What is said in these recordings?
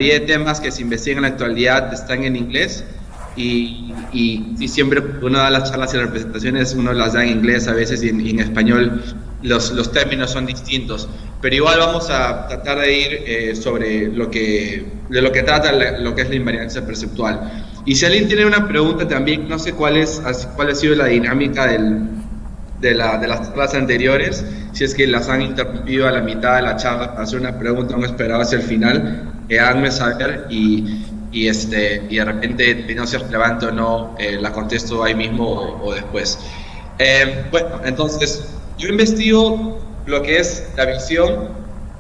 de temas que se investigan en la actualidad están en inglés y siempre uno da las charlas y las presentaciones, uno las da en inglés a veces y en español los términos son distintos, pero igual vamos a tratar de ir sobre de lo que trata lo que es la invariancia perceptual. Y si alguien tiene una pregunta también, no sé cuál ha sido la dinámica de las charlas anteriores, si es que las han interrumpido a la mitad de la charla para hacer una pregunta, no esperaba hacia el final, háganme saber y de repente no sea relevante o no, la contesto ahí mismo o después. Bueno, entonces yo investigo lo que es la visión,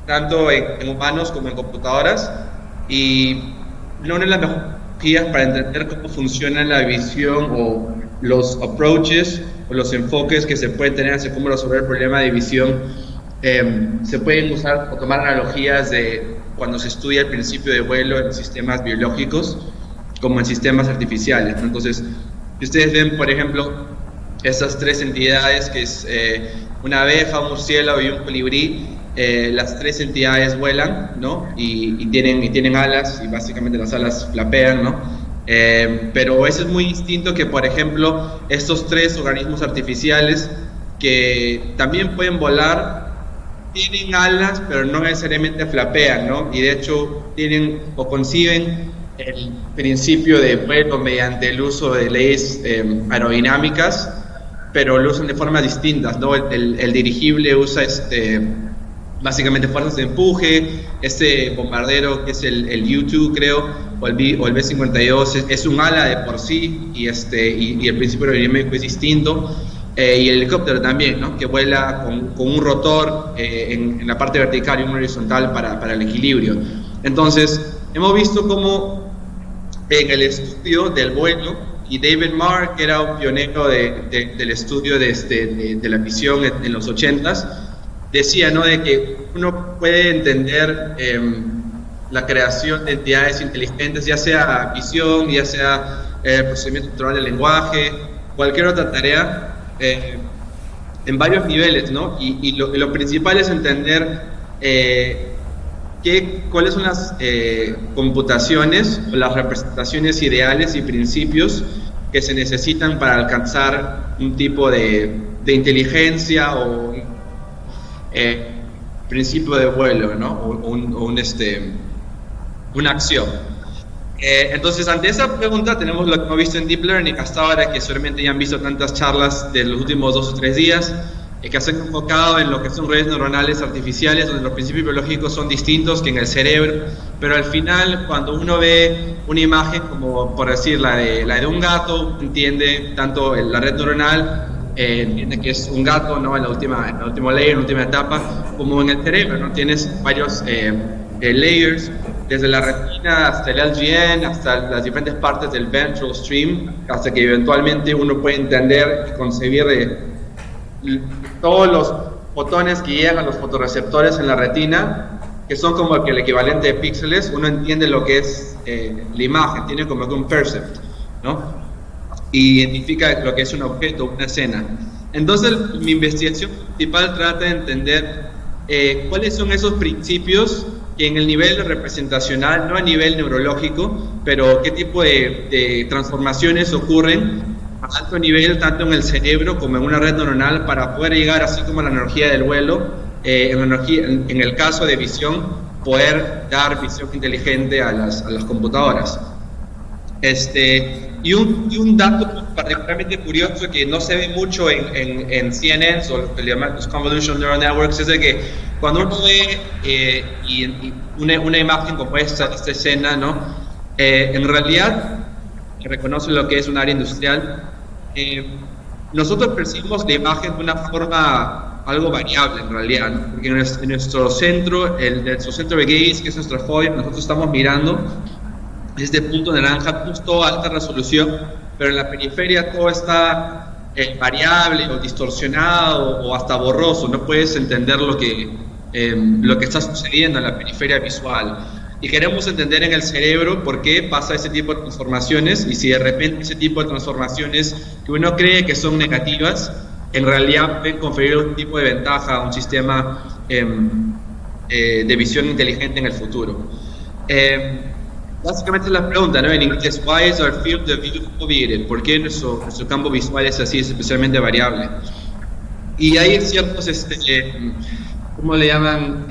tanto en humanos como en computadoras, y una de las mejores guías para entender cómo funciona la visión o los approaches o los enfoques que se pueden tener hacia cómo resolver el problema de visión, se pueden usar o tomar analogías de cuando se estudia el principio de vuelo en sistemas biológicos como en sistemas artificiales, ¿no? Entonces, si ustedes ven, por ejemplo, estas tres entidades, que es una abeja, un murciélago y un colibrí, las tres entidades vuelan, ¿no? y tienen alas, y básicamente las alas flapean, ¿no? Pero eso es muy distinto que, por ejemplo, estos tres organismos artificiales que también pueden volar, tienen alas, pero no necesariamente flapean, ¿no? Y de hecho tienen o conciben el principio de vuelo mediante el uso de leyes aerodinámicas, pero lo usan de formas distintas, ¿no? El dirigible usa básicamente fuerzas de empuje, este bombardero que es el U-2, creo, o el B-52 es un ala de por sí, y el principio aerodinámico es distinto. Y el helicóptero también, ¿no? Que vuela con un rotor en la parte vertical y un horizontal para el equilibrio. Entonces, hemos visto cómo en el estudio del vuelo, y David Marr, que era un pionero del estudio de la visión en los 80s, decía, ¿no?, de que uno puede entender la creación de entidades inteligentes, ya sea visión, ya sea procesamiento natural del lenguaje, cualquier otra tarea, en varios niveles, ¿no? Y lo principal es entender cuáles son las computaciones o las representaciones ideales y principios que se necesitan para alcanzar un tipo de inteligencia o principio de vuelo, ¿no? O una acción. Entonces, ante esa pregunta tenemos lo que hemos visto en Deep Learning hasta ahora, que seguramente ya han visto tantas charlas de los últimos 2 o 3 días, que se han enfocado en lo que son redes neuronales artificiales, donde los principios biológicos son distintos que en el cerebro, pero al final, cuando uno ve una imagen, como por decir la de un gato, entiende tanto la red neuronal, entiende que es un gato, ¿no?, en la última layer, en la última etapa, como en el cerebro, ¿no? Tienes varios layers, desde la retina hasta el LGN, hasta las diferentes partes del ventral stream, hasta que eventualmente uno puede entender y concebir todos los fotones que llegan a los fotorreceptores en la retina, que son como que el equivalente de píxeles. Uno entiende lo que es la imagen, tiene como que un percept, ¿no? Y identifica lo que es un objeto, una escena. Entonces, mi investigación principal trata de entender cuáles son esos principios que en el nivel representacional, no a nivel neurológico, pero qué tipo de transformaciones ocurren a alto nivel, tanto en el cerebro como en una red neuronal, para poder llegar, así como la energía del vuelo, en el caso de visión, poder dar visión inteligente a las computadoras. Y un dato particularmente curioso que no se ve mucho en CNNs, o lo que le llaman los Convolutional Neural Networks, es de que cuando uno ve una imagen como esta escena, ¿no?, en realidad, que reconoce lo que es un área industrial, nosotros percibimos la imagen de una forma algo variable en realidad, ¿no? Porque en nuestro centro, nuestro centro de gaze, que es nuestra fobia, nosotros estamos mirando este punto naranja, justo a alta resolución, pero en la periferia todo está variable o distorsionado o hasta borroso, no puedes entender lo que está sucediendo en la periferia visual. Y queremos entender en el cerebro por qué pasa ese tipo de transformaciones, y si de repente ese tipo de transformaciones que uno cree que son negativas, en realidad pueden conferir un tipo de ventaja a un sistema de visión inteligente en el futuro. Eh, Básicamente la pregunta, ¿no? En inglés, why is our field of view foveated? ¿Por qué nuestro campo visual es así, es especialmente variable? Y hay ciertos, ¿cómo le llaman?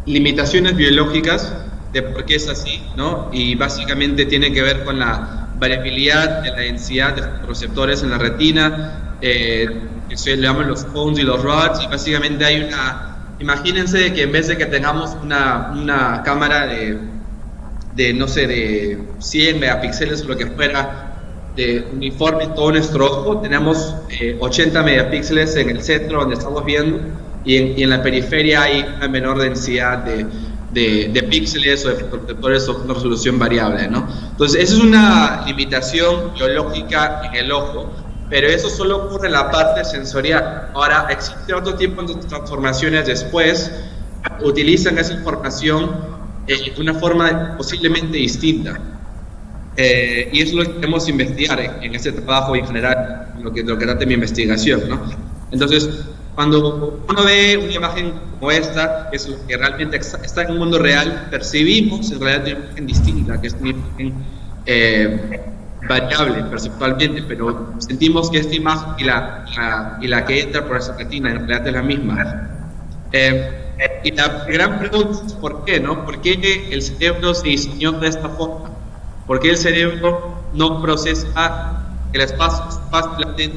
Limitaciones biológicas de por qué es así, ¿no? Y básicamente tiene que ver con la variabilidad de la densidad de los receptores en la retina, que se le llaman los cones y los rods, y básicamente hay una... Imagínense que en vez de que tengamos una cámara no sé, de 100 megapíxeles o lo que fuera, de uniforme todo nuestro ojo, tenemos 80 megapíxeles en el centro donde estamos viendo, y en la periferia hay una menor densidad de píxeles o de fotorreceptores o una resolución variable, ¿no? Entonces, esa es una limitación biológica en el ojo, pero eso solo ocurre en la parte sensorial. Ahora, existe otro tipo de transformaciones después, utilizan esa información de una forma posiblemente distinta. Y eso es lo que queremos investigar en este trabajo y en general, lo que trata de mi investigación, ¿no? Entonces, cuando uno ve una imagen como esta, que es lo que realmente está en el mundo real, percibimos en realidad una imagen distinta, que es una imagen variable perceptualmente, pero sentimos que esta imagen y la que entra por esa retina en realidad es la misma. Y la gran pregunta es ¿por qué, no? ¿Por qué el cerebro se diseñó de esta forma? ¿Por qué el cerebro no procesa el espacio latente,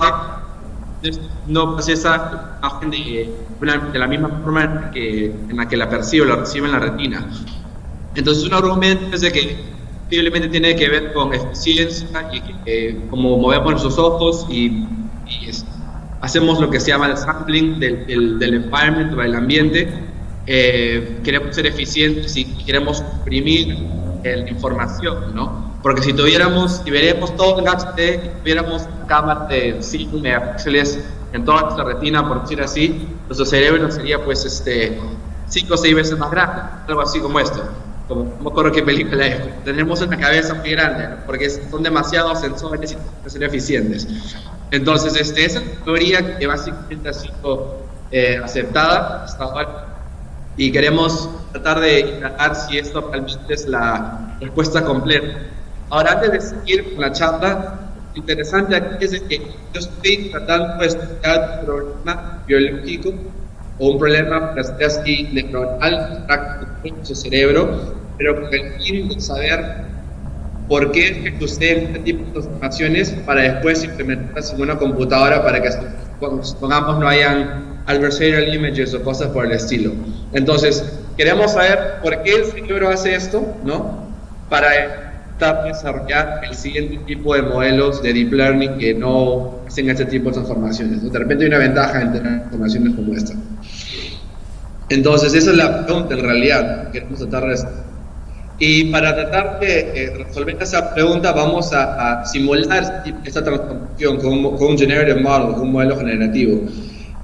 no procesa la imagen de la misma forma en la que la percibe o la recibe en la retina? Entonces, un argumento es de que posiblemente tiene que ver con eficiencia y como movemos nuestros ojos y hacemos lo que se llama el sampling del environment o del ambiente. Queremos ser eficientes y queremos comprimir la información, ¿no? Porque si veremos todo en HD, si tuviéramos una cámara de 5 megapíxeles en toda nuestra retina, por decir así, nuestro cerebro sería pues 5 o 6 veces más grande, algo así como esto. No me acuerdo qué película es. Tenemos una cabeza muy grande, ¿no? Porque son demasiados sensores y tenemos que ser eficientes. Entonces, esa es la teoría que básicamente ha sido aceptada hasta ahora, y queremos tratar de indagar si esto realmente es la respuesta completa. Ahora, antes de seguir con la charla, lo interesante aquí es que yo estoy tratando de estudiar un problema biológico o un problema, por decir así, neuronal en su cerebro, pero con el fin de saber por qué suceden este tipo de transformaciones para después implementarlas en una computadora para que, supongamos, no hayan adversarial images o cosas por el estilo. Entonces, queremos saber por qué el cerebro hace esto, ¿no? Para desarrollar el siguiente tipo de modelos de deep learning que no hacen este tipo de transformaciones, ¿no? De repente hay una ventaja en tener transformaciones como esta. Entonces, esa es la pregunta en realidad que queremos tratar de hacer. Y para tratar de resolver esa pregunta, vamos a simular esta transformación con un generative model, con un modelo generativo.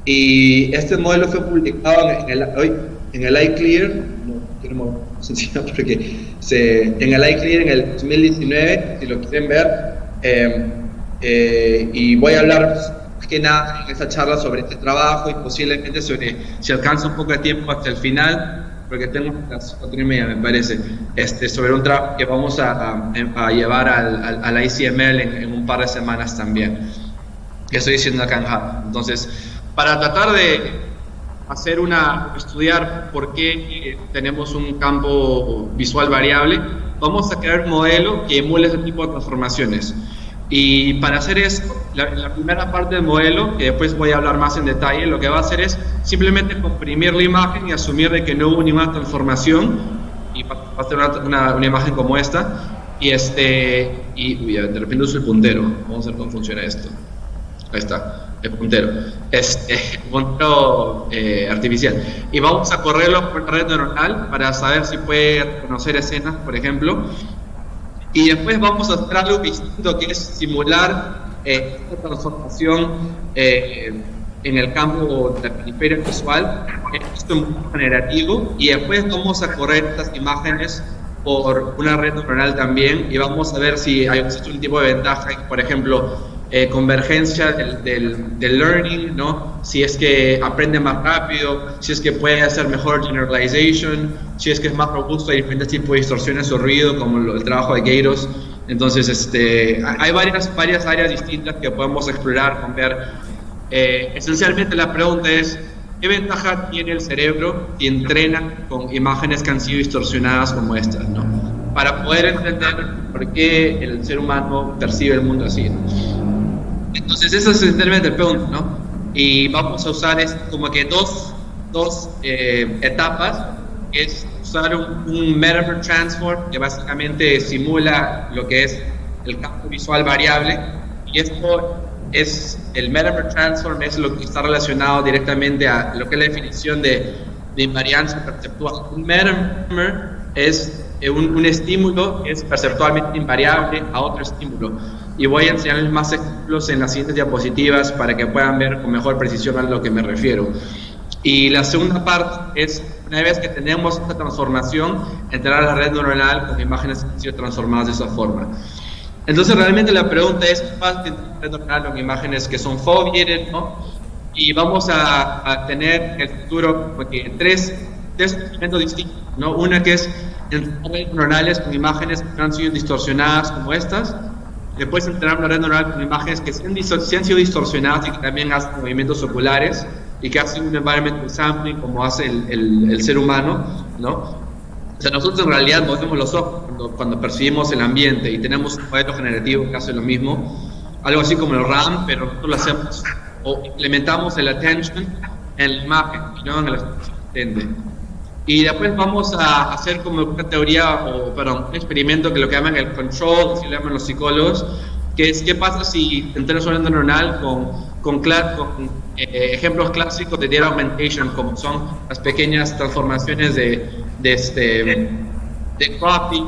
Y este modelo fue publicado en el iClear, no queremos sencillo porque en el iClear en el 2019, si lo quieren ver, y voy a hablar más que nada en esta charla sobre este trabajo y posiblemente sobre, si alcanza un poco de tiempo hasta el final, porque tengo las 4:30 me parece, sobre un trabajo que vamos a llevar al ICML en un par de semanas también, que estoy diciendo acá en Hub. Entonces, para tratar de estudiar por qué tenemos un campo visual variable, vamos a crear un modelo que emule ese tipo de transformaciones. Y para hacer esto, la primera parte del modelo, que después voy a hablar más en detalle, lo que va a hacer es simplemente comprimir la imagen y asumir de que no hubo ninguna transformación, y va a ser una imagen como esta, y de repente uso el puntero. Vamos a ver cómo funciona esto. Ahí está, el puntero. Puntero artificial. Y vamos a correrlo por la red neuronal para saber si puede reconocer escenas, por ejemplo. Y después vamos a hacer algo distinto, que es simular esta transformación en el campo de la periferia visual. Esto es muy generativo. Y después vamos a correr estas imágenes por una red neuronal también, y vamos a ver si hay un tipo de ventaja. Por ejemplo, convergencia del learning, ¿no? Si es que aprende más rápido, si es que puede hacer mejor generalization, si es que es más robusto a diferentes tipos de distorsiones o ruido, como el trabajo de Gaydos. Entonces, hay varias áreas distintas que podemos explorar, con ver. Esencialmente la pregunta es, ¿qué ventaja tiene el cerebro si entrena con imágenes que han sido distorsionadas como estas, ¿no? Para poder entender por qué el ser humano percibe el mundo así, ¿no? Entonces, esa es esencialmente el punto, ¿no? Y vamos a usar como que dos etapas, que es usar un Metamer Transform, que básicamente simula lo que es el campo visual variable, y esto es, el Metamer Transform es lo que está relacionado directamente a lo que es la definición de invariancia perceptual. Un Metamer es un estímulo que es perceptualmente invariable a otro estímulo. Y voy a enseñarles más ejemplos en las siguientes diapositivas para que puedan ver con mejor precisión a lo que me refiero. Y la segunda parte es, una vez que tenemos esta transformación, entrar a la red neuronal con imágenes que han sido transformadas de esa forma. Entonces, realmente la pregunta es, ¿qué pasa en la red neuronal con imágenes que son foveated, ¿no? Y vamos a tener en el futuro tres experimentos distintos, ¿no? Una que es entrenar redes neuronales con imágenes que no han sido distorsionadas como estas. Después entrenar una red neuronal con imágenes que sí han sido distorsionadas y que también hacen movimientos oculares y que hacen un environmental sampling como hace el ser humano, ¿no? O sea, nosotros en realidad movemos los ojos cuando percibimos el ambiente y tenemos un modelo generativo que hace lo mismo, algo así como el RAM, pero nosotros lo hacemos o implementamos el attention en la imagen y no en el asistente. Y después vamos a hacer como una teoría, un experimento que lo que llaman el control, así lo llaman los psicólogos, que es qué pasa si entrenas una red neuronal con ejemplos clásicos de data augmentation, como son las pequeñas transformaciones de cropping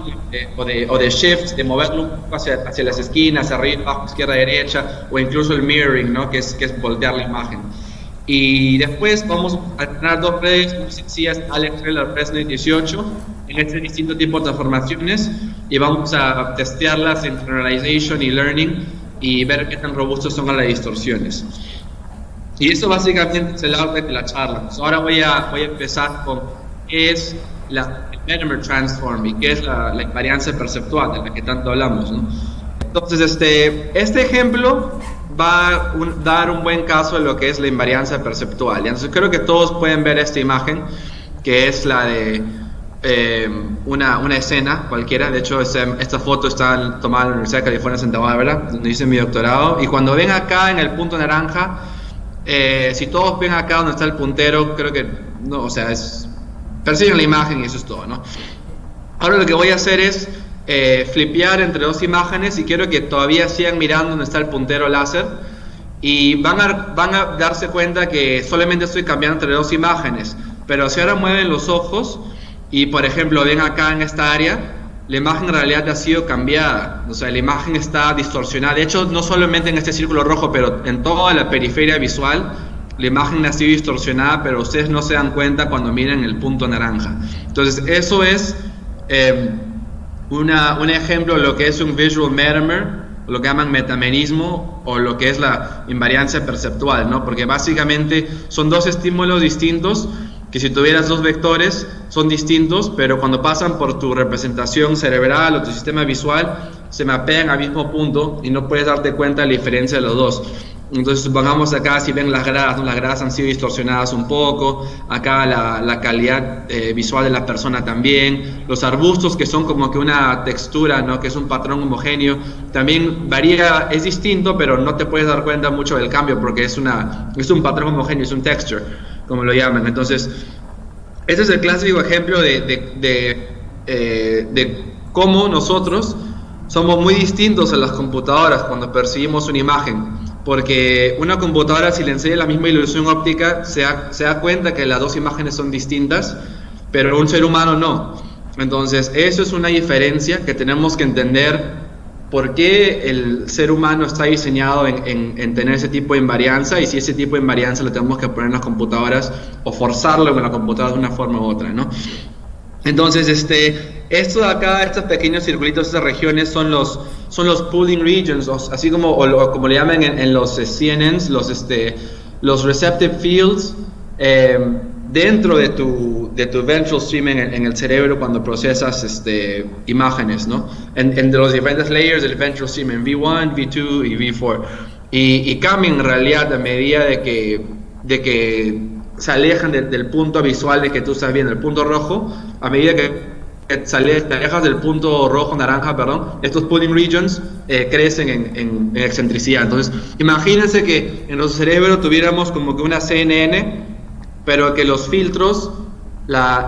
o de shift, de moverlo un poco hacia las esquinas, arriba, abajo, izquierda, derecha, o incluso el mirroring, ¿no? que es voltear la imagen. Y después vamos a entrenar dos redes muy sencillas, AlexNet, ResNet 18, en este distinto tipo de transformaciones, y vamos a testearlas en generalization y learning y ver qué tan robustos son a las distorsiones. Y eso básicamente es el outlet de la charla. Pues ahora voy a empezar con qué es el Metamer Transform y qué es la invariancia perceptual de la que tanto hablamos, ¿no? Entonces, este ejemplo va a dar un buen caso de lo que es la invariancia perceptual. Entonces creo que todos pueden ver esta imagen, que es la de una escena cualquiera. De hecho, esta foto está tomada en la Universidad de California, Santa Bárbara, donde hice mi doctorado. Y cuando ven acá en el punto naranja, si todos ven acá donde está el puntero, creo que, no, o sea, persiguen la imagen y eso es todo, ¿no? Ahora lo que voy a hacer es flipear entre dos imágenes y quiero que todavía sigan mirando donde está el puntero láser y van a darse cuenta que solamente estoy cambiando entre dos imágenes, pero si ahora mueven los ojos y por ejemplo ven acá en esta área, la imagen en realidad ha sido cambiada, o sea, la imagen está distorsionada. De hecho, no solamente en este círculo rojo, pero en toda la periferia visual la imagen ha sido distorsionada, pero ustedes no se dan cuenta cuando miran el punto naranja. Entonces eso es un ejemplo de lo que es un visual metamer, lo que llaman metamerismo, o lo que es la invariancia perceptual, ¿no? Porque básicamente son dos estímulos distintos, que si tuvieras dos vectores son distintos, pero cuando pasan por tu representación cerebral o tu sistema visual, se mapean al mismo punto y no puedes darte cuenta de la diferencia de los dos. Entonces supongamos acá, si ven las gradas, ¿no? Las gradas han sido distorsionadas un poco, acá la calidad visual de la persona también, los arbustos que son como que una textura, ¿no? Que es un patrón homogéneo, también varía, es distinto, pero no te puedes dar cuenta mucho del cambio porque es un patrón homogéneo, es un texture, como lo llaman. Entonces, este es el clásico ejemplo de cómo nosotros somos muy distintos a las computadoras cuando percibimos una imagen. Porque una computadora, si le enseña la misma ilusión óptica, se da cuenta que las dos imágenes son distintas, pero un ser humano no. Entonces, eso es una diferencia que tenemos que entender por qué el ser humano está diseñado en tener ese tipo de invarianza, y si ese tipo de invarianza lo tenemos que poner en las computadoras o forzarlo en la computadora de una forma u otra, ¿no? Entonces, esto de acá, estos pequeños circulitos, estas regiones son los pooling regions, así como, como le llaman en los CNNs, los receptive fields, dentro de tu ventral stream en el cerebro cuando procesas imágenes, ¿no? En los diferentes layers del ventral stream, en V1, V2 y V4. Y cambian en realidad a medida de que se alejan del punto visual de que tú estás viendo, el punto rojo, a medida que te alejas del punto rojo, naranja, perdón, estos pooling regions crecen en excentricidad. Entonces, imagínense que en nuestro cerebro tuviéramos como que una CNN, pero que los filtros,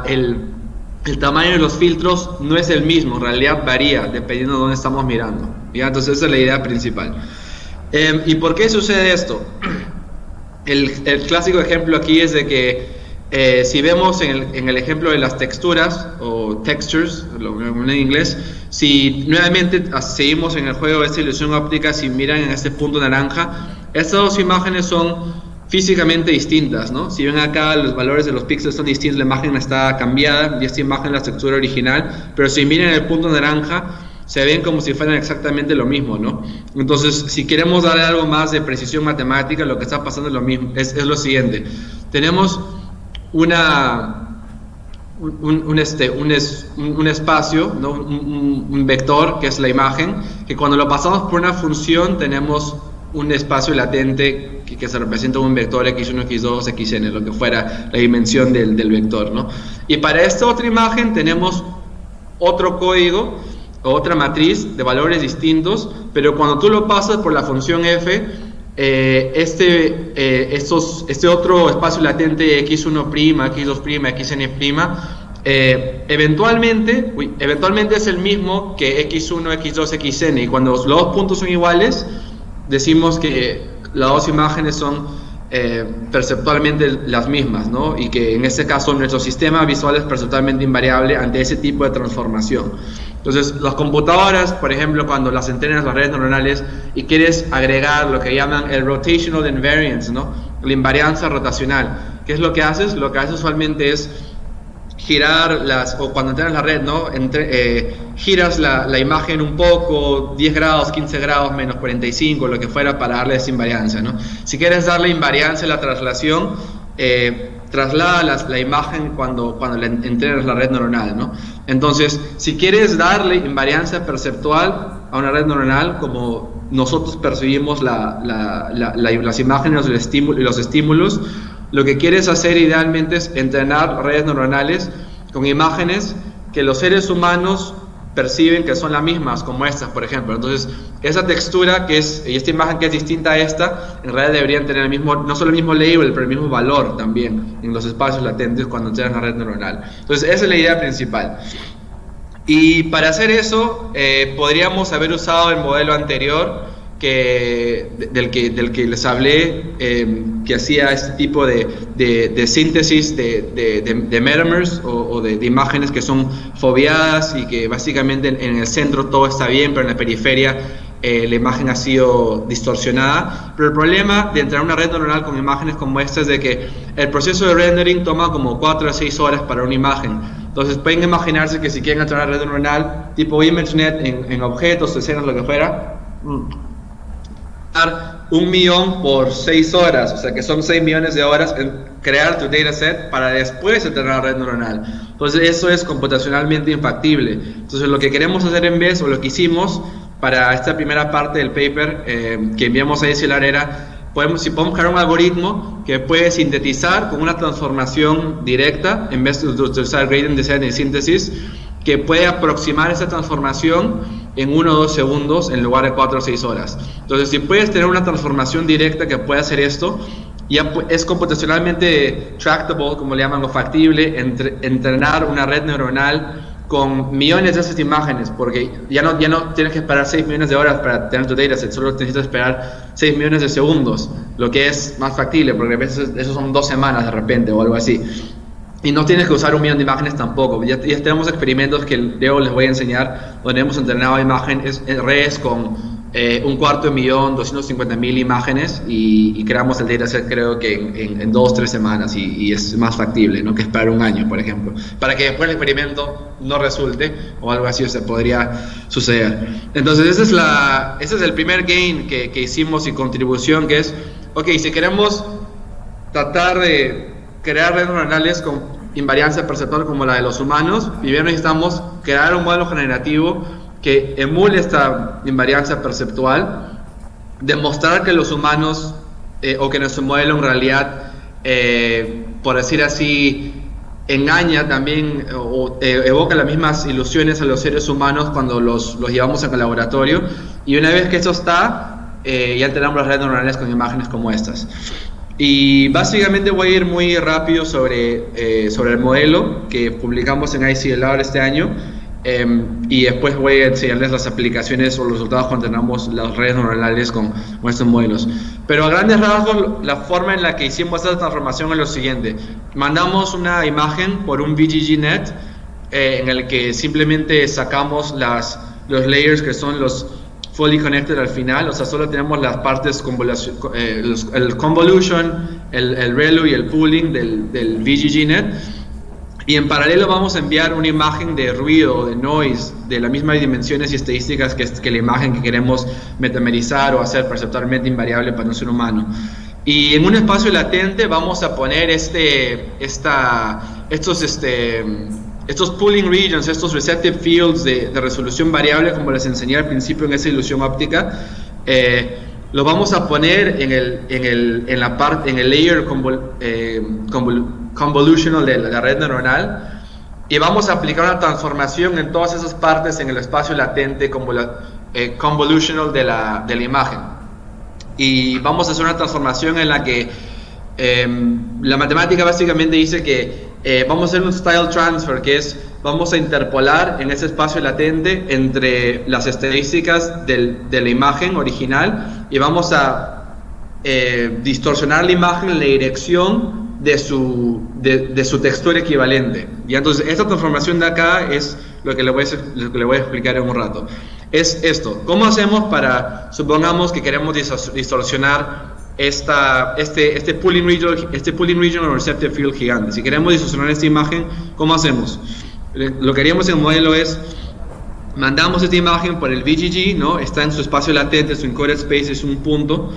el tamaño de los filtros no es el mismo, en realidad varía dependiendo de dónde estamos mirando. ¿Ya? Entonces, esa es la idea principal. ¿Y por qué sucede esto? El clásico ejemplo aquí es de que si vemos en el ejemplo de las texturas o textures, en inglés, si nuevamente seguimos en el juego de esta ilusión óptica, si miran en este punto naranja, estas dos imágenes son físicamente distintas, ¿no? Si ven acá los valores de los píxeles son distintos, la imagen está cambiada y esta imagen es la textura original, pero si miran el punto naranja, se ven como si fueran exactamente lo mismo, ¿no? Entonces, si queremos darle algo más de precisión matemática, lo que está pasando es lo mismo, es lo siguiente. Tenemos un espacio, ¿no? un vector, que es la imagen, que cuando lo pasamos por una función tenemos un espacio latente que se representa un vector x1, x2, xn, lo que fuera la dimensión del vector, ¿no? Y para esta otra imagen tenemos otro código, otra matriz de valores distintos, pero cuando tú lo pasas por la función f, este otro espacio latente x1', x2', xn', eventualmente es el mismo que x1, x2, xn, y cuando los dos puntos son iguales, decimos que las dos imágenes son perceptualmente las mismas, ¿no? Y que en este caso nuestro sistema visual es perceptualmente invariable ante ese tipo de transformación. Entonces, las computadoras, por ejemplo, cuando las entrenas las redes neuronales y quieres agregar lo que llaman el rotational invariance, ¿no? La invarianza rotacional. ¿Qué es lo que haces? Lo que haces usualmente es girar o cuando entrenas la red, ¿no? Giras la imagen un poco, 10 grados, 15 grados, menos 45, lo que fuera, para darle esa invarianza, ¿no? Si quieres darle invarianza a la traslación, traslada la imagen cuando le entrenas la red neuronal, ¿no? Entonces, si quieres darle invarianza perceptual a una red neuronal, como nosotros percibimos las imágenes y los estímulos, lo que quieres hacer idealmente es entrenar redes neuronales con imágenes que los seres humanos perciben que son las mismas, como estas, por ejemplo. Entonces, esa textura y esta imagen que es distinta a esta, en realidad deberían tener no solo el mismo label, pero el mismo valor también en los espacios latentes cuando entrenas la red neuronal. Entonces, esa es la idea principal. Y para hacer eso, podríamos haber usado el modelo anterior, del que les hablé, que hacía este tipo de síntesis de metamers o de imágenes que son foveadas y que básicamente en el centro todo está bien, pero en la periferia la imagen ha sido distorsionada. Pero el problema de entrenar una red neuronal con imágenes como esta es de que el proceso de rendering toma como 4 a 6 horas para una imagen. Entonces pueden imaginarse que si quieren entrenar una red neuronal tipo ImageNet en objetos, escenas, lo que fuera, 1.000.000 por 6 horas, o sea que son 6 millones de horas en crear tu dataset para después entrenar la red neuronal. Entonces eso es computacionalmente infactible. Entonces lo que queremos hacer en vez, o lo que hicimos para esta primera parte del paper que enviamos a DCLR era, si podemos crear un algoritmo que puede sintetizar con una transformación directa, en vez de utilizar gradient descent y síntesis, que puede aproximar esa transformación en 1 o 2 segundos en lugar de 4 o 6 horas. Entonces, si puedes tener una transformación directa que pueda hacer esto, ya es computacionalmente tractable, como le llaman, o factible, entrenar una red neuronal con millones de esas imágenes, porque ya no tienes que esperar 6 millones de horas para tener tu dataset, solo necesitas esperar 6 millones de segundos, lo que es más factible, porque a veces eso son 2 semanas de repente o algo así. Y no tienes que usar 1 millón de imágenes tampoco. Ya tenemos experimentos que luego les voy a enseñar donde hemos entrenado redes con 250,000, 250,000 imágenes y creamos el dataset creo que en 2-3 semanas y es más factible, ¿no?, que esperar un año, por ejemplo, para que después el experimento no resulte o algo así, o sea, podría suceder. Entonces ese es el primer gain que hicimos y contribución, que es, ok, si queremos tratar de crear redes neuronales con invariancia perceptual como la de los humanos, primero necesitamos crear un modelo generativo que emule esta invariancia perceptual, demostrar que los humanos, o que nuestro modelo en realidad, por decir así, engaña también, o evoca las mismas ilusiones a los seres humanos cuando los llevamos al laboratorio, y una vez que eso está, ya tenemos las redes neuronales con imágenes como estas. Y básicamente voy a ir muy rápido sobre el modelo que publicamos en ICLR este año, y después voy a enseñarles las aplicaciones o los resultados cuando tenemos las redes neuronales con estos modelos. Pero a grandes rasgos, la forma en la que hicimos esta transformación es lo siguiente: mandamos una imagen por un VGGNet, en el que simplemente sacamos los layers que son los fully connected al final, o sea, solo tenemos las partes el convolution, el ReLU y el pooling del VGGNet. Y en paralelo vamos a enviar una imagen de ruido, de noise, de las mismas dimensiones y estadísticas que la imagen que queremos metamerizar o hacer perceptualmente invariable para un ser humano. Y en un espacio latente vamos a poner estos pooling regions, estos receptive fields de resolución variable, como les enseñé al principio en esa ilusión óptica. Lo vamos a poner en el layer convolutional de la red neuronal, y vamos a aplicar una transformación en todas esas partes en el espacio latente convolutional de la imagen. Y vamos a hacer una transformación en la que la matemática básicamente dice que vamos a hacer un style transfer, que es, vamos a interpolar en ese espacio latente entre las estadísticas de la imagen original, y vamos a distorsionar la imagen en la dirección de su textura equivalente. Y entonces esta transformación de acá es lo que le voy a explicar en un rato. Es esto: ¿cómo hacemos para, supongamos que queremos distorsionar este pooling region o receptive field gigante? Si queremos distorsionar esta imagen, ¿cómo hacemos? Lo que haríamos en el modelo es, mandamos esta imagen por el VGG, ¿no? Está en su espacio latente, su encoded space es un punto.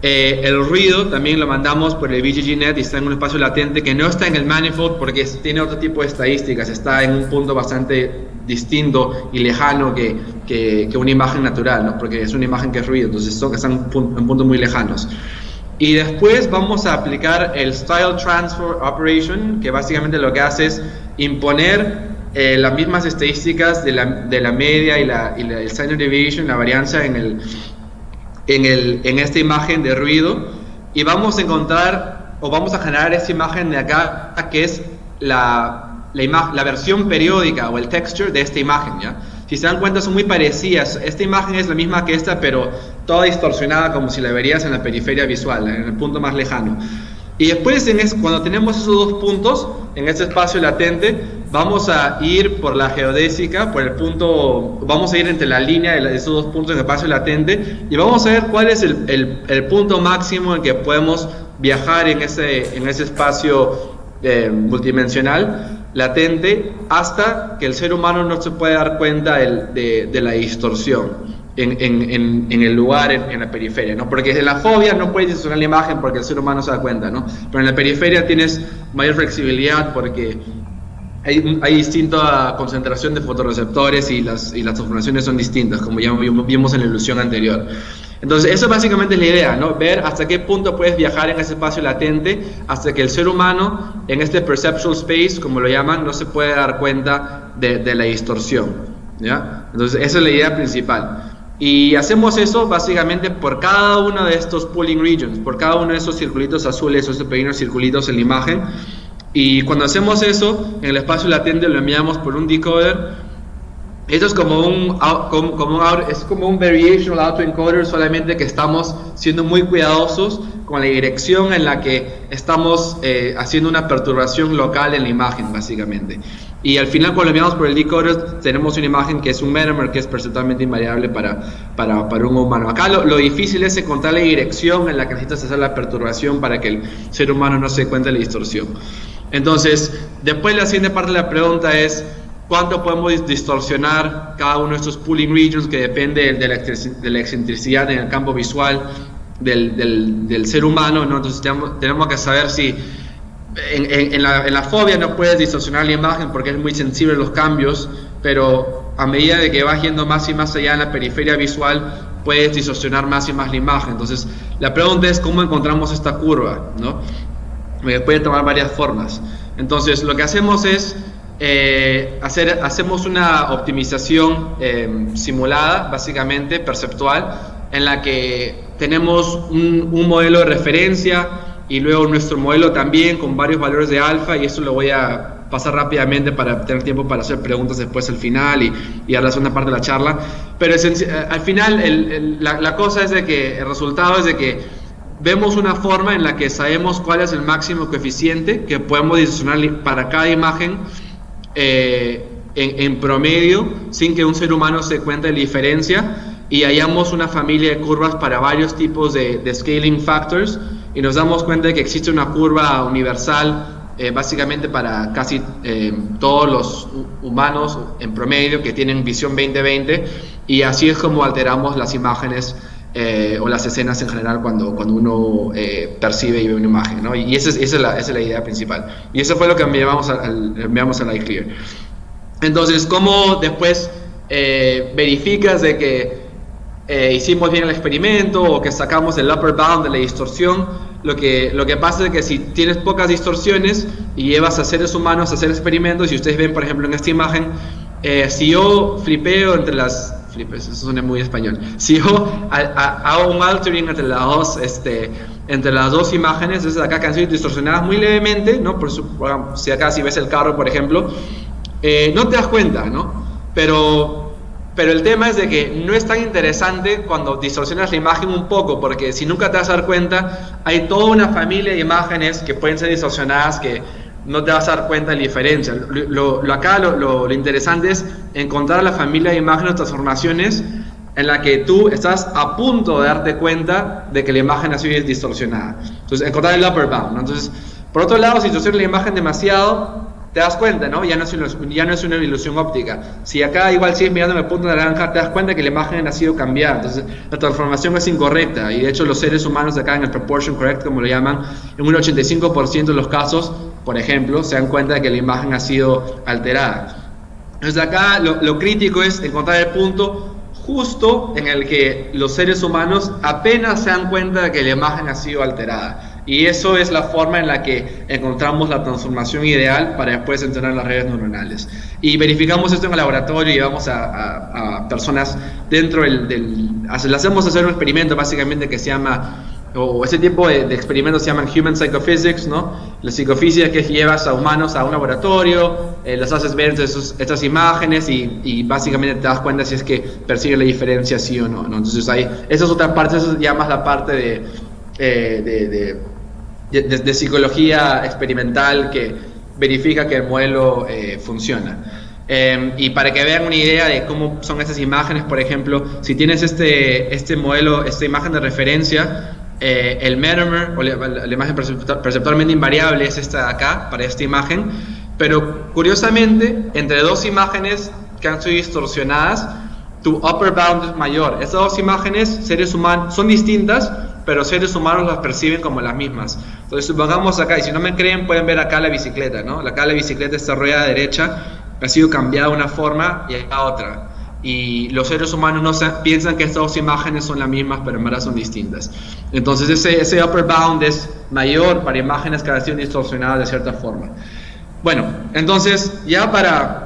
El ruido también lo mandamos por el VGGNet y está en un espacio latente que no está en el manifold porque tiene otro tipo de estadísticas, está en un punto bastante distinto y lejano que una imagen natural, ¿no? Porque es una imagen que es ruido, entonces están en puntos muy lejanos. Y después vamos a aplicar el Style Transfer Operation, que básicamente lo que hace es imponer las mismas estadísticas de la media y el standard deviation, la varianza en esta imagen de ruido, y vamos a encontrar, o vamos a generar esta imagen de acá, que es la versión periódica o el texture de esta imagen, ¿ya? Si se dan cuenta, son muy parecidas. Esta imagen es la misma que esta, pero toda distorsionada, como si la verías en la periferia visual, en el punto más lejano. Y después, cuando tenemos esos dos puntos en este espacio latente, vamos a ir por la geodésica, por el punto, vamos a ir entre la línea de esos dos puntos en el espacio latente, y vamos a ver cuál es el punto máximo en que podemos viajar en ese espacio multidimensional latente, hasta que el ser humano no se puede dar cuenta de la distorsión en el lugar, en la periferia, ¿no? Porque en la fobia no puedes distorsionar la imagen porque el ser humano se da cuenta, ¿no? Pero en la periferia tienes mayor flexibilidad porque hay distinta concentración de fotorreceptores y las transformaciones son distintas, como ya vimos en la ilusión anterior. Entonces, eso básicamente es la idea, ¿no? Ver hasta qué punto puedes viajar en ese espacio latente hasta que el ser humano, en este perceptual space, como lo llaman, no se puede dar cuenta de la distorsión, ¿ya? Entonces, esa es la idea principal. Y hacemos eso básicamente por cada uno de estos pooling regions, por cada uno de esos circulitos azules, esos pequeños circulitos en la imagen. Y cuando hacemos eso, en el espacio latente lo enviamos por un decoder. Esto es como un variational autoencoder, solamente que estamos siendo muy cuidadosos con la dirección en la que estamos haciendo una perturbación local en la imagen, básicamente. y al final cuando lo enviamos por el decoder tenemos una imagen que es un metamer que es perceptualmente invariable para un humano. Acá lo difícil es encontrar la dirección en la que necesitas hacer la perturbación para que el ser humano no se dé cuenta de la distorsión. Entonces, después la siguiente parte de la pregunta es cuánto podemos distorsionar cada uno de estos pooling regions, que depende de la excentricidad en el campo visual del ser humano, ¿no? Entonces tenemos que saber si en la fobia no puedes distorsionar la imagen porque es muy sensible a los cambios, pero a medida de que vas yendo más y más allá en la periferia visual puedes distorsionar más y más la imagen. Entonces la pregunta es cómo encontramos esta curva, ¿no? Puede tomar varias formas. Entonces lo que hacemos es hacemos una optimización simulada, básicamente perceptual, en la que tenemos un modelo de referencia y luego nuestro modelo también con varios valores de alfa, y esto lo voy a pasar rápidamente para tener tiempo para hacer preguntas después al final y a la segunda parte de la charla. Pero al final la cosa es de que el resultado es de que vemos una forma en la que sabemos cuál es el máximo coeficiente que podemos distorsionar para cada imagen en promedio sin que un ser humano se dé cuenta de la diferencia, y hallamos una familia de curvas para varios tipos de scaling factors, y nos damos cuenta de que existe una curva universal básicamente para casi todos los humanos en promedio que tienen visión 20/20, y así es como alteramos las imágenes o las escenas en general cuando uno percibe y ve una imagen, ¿no? Y esa es la idea principal, y eso fue lo que enviamos a LightClear. Entonces, ¿cómo después verificas de que hicimos bien el experimento o que sacamos el upper bound de la distorsión? Lo que pasa es que si tienes pocas distorsiones y llevas a seres humanos a hacer experimentos, y ustedes ven por ejemplo en esta imagen, si yo flipeo entre las eso suena muy español, si yo hago un altering entre las dos imágenes, desde acá que han sido distorsionadas muy levemente, ¿no? Si acá si ves el carro por ejemplo, no te das cuenta, ¿no? Pero el tema es de que no es tan interesante cuando distorsionas la imagen un poco, porque si nunca te vas a dar cuenta, hay toda una familia de imágenes que pueden ser distorsionadas que no te vas a dar cuenta de la diferencia. Lo interesante es encontrar la familia de imágenes o transformaciones en la que tú estás a punto de darte cuenta de que la imagen ha sido distorsionada. Entonces, encontrar el upper bound, ¿no? Entonces, por otro lado, si distorsionas la imagen demasiado, te das cuenta, ¿no? Ya no es una ilusión óptica. Si acá igual sigues mirando el punto naranja, te das cuenta que la imagen ha sido cambiada. Entonces, la transformación es incorrecta. Y de hecho, los seres humanos acá en el proportion correct, como lo llaman, en un 85% de los casos, por ejemplo, se dan cuenta de que la imagen ha sido alterada. Entonces, acá lo crítico es encontrar el punto justo en el que los seres humanos apenas se dan cuenta de que la imagen ha sido alterada. Y eso es la forma en la que encontramos la transformación ideal para después entrenar las redes neuronales. Y verificamos esto en el laboratorio y llevamos a personas dentro le hacemos hacer un experimento básicamente que se llama, o ese tipo de experimentos se llaman Human Psychophysics, ¿no? La psicofísica que llevas a humanos a un laboratorio, los haces ver estas imágenes y básicamente te das cuenta si es que persigue la diferencia sí o no, ¿no? Entonces esa es otra parte, eso ya más la parte de psicología experimental que verifica que el modelo funciona. Y para que vean una idea de cómo son estas imágenes, por ejemplo, si tienes este modelo, esta imagen de referencia, el metamer o la imagen perceptualmente invariable es esta de acá, para esta imagen, pero curiosamente entre dos imágenes que han sido distorsionadas, tu upper bound es mayor. Estas dos imágenes, seres humanos, son distintas, pero seres humanos las perciben como las mismas. Entonces, supongamos acá, y si no me creen, pueden ver acá la bicicleta, ¿no? Acá la bicicleta, esta rueda derecha, ha sido cambiada de una forma y acá otra. Y los seres humanos piensan que estas dos imágenes son las mismas, pero en verdad son distintas. Entonces, ese upper bound es mayor para imágenes que han sido distorsionadas de cierta forma. Bueno, entonces, ya para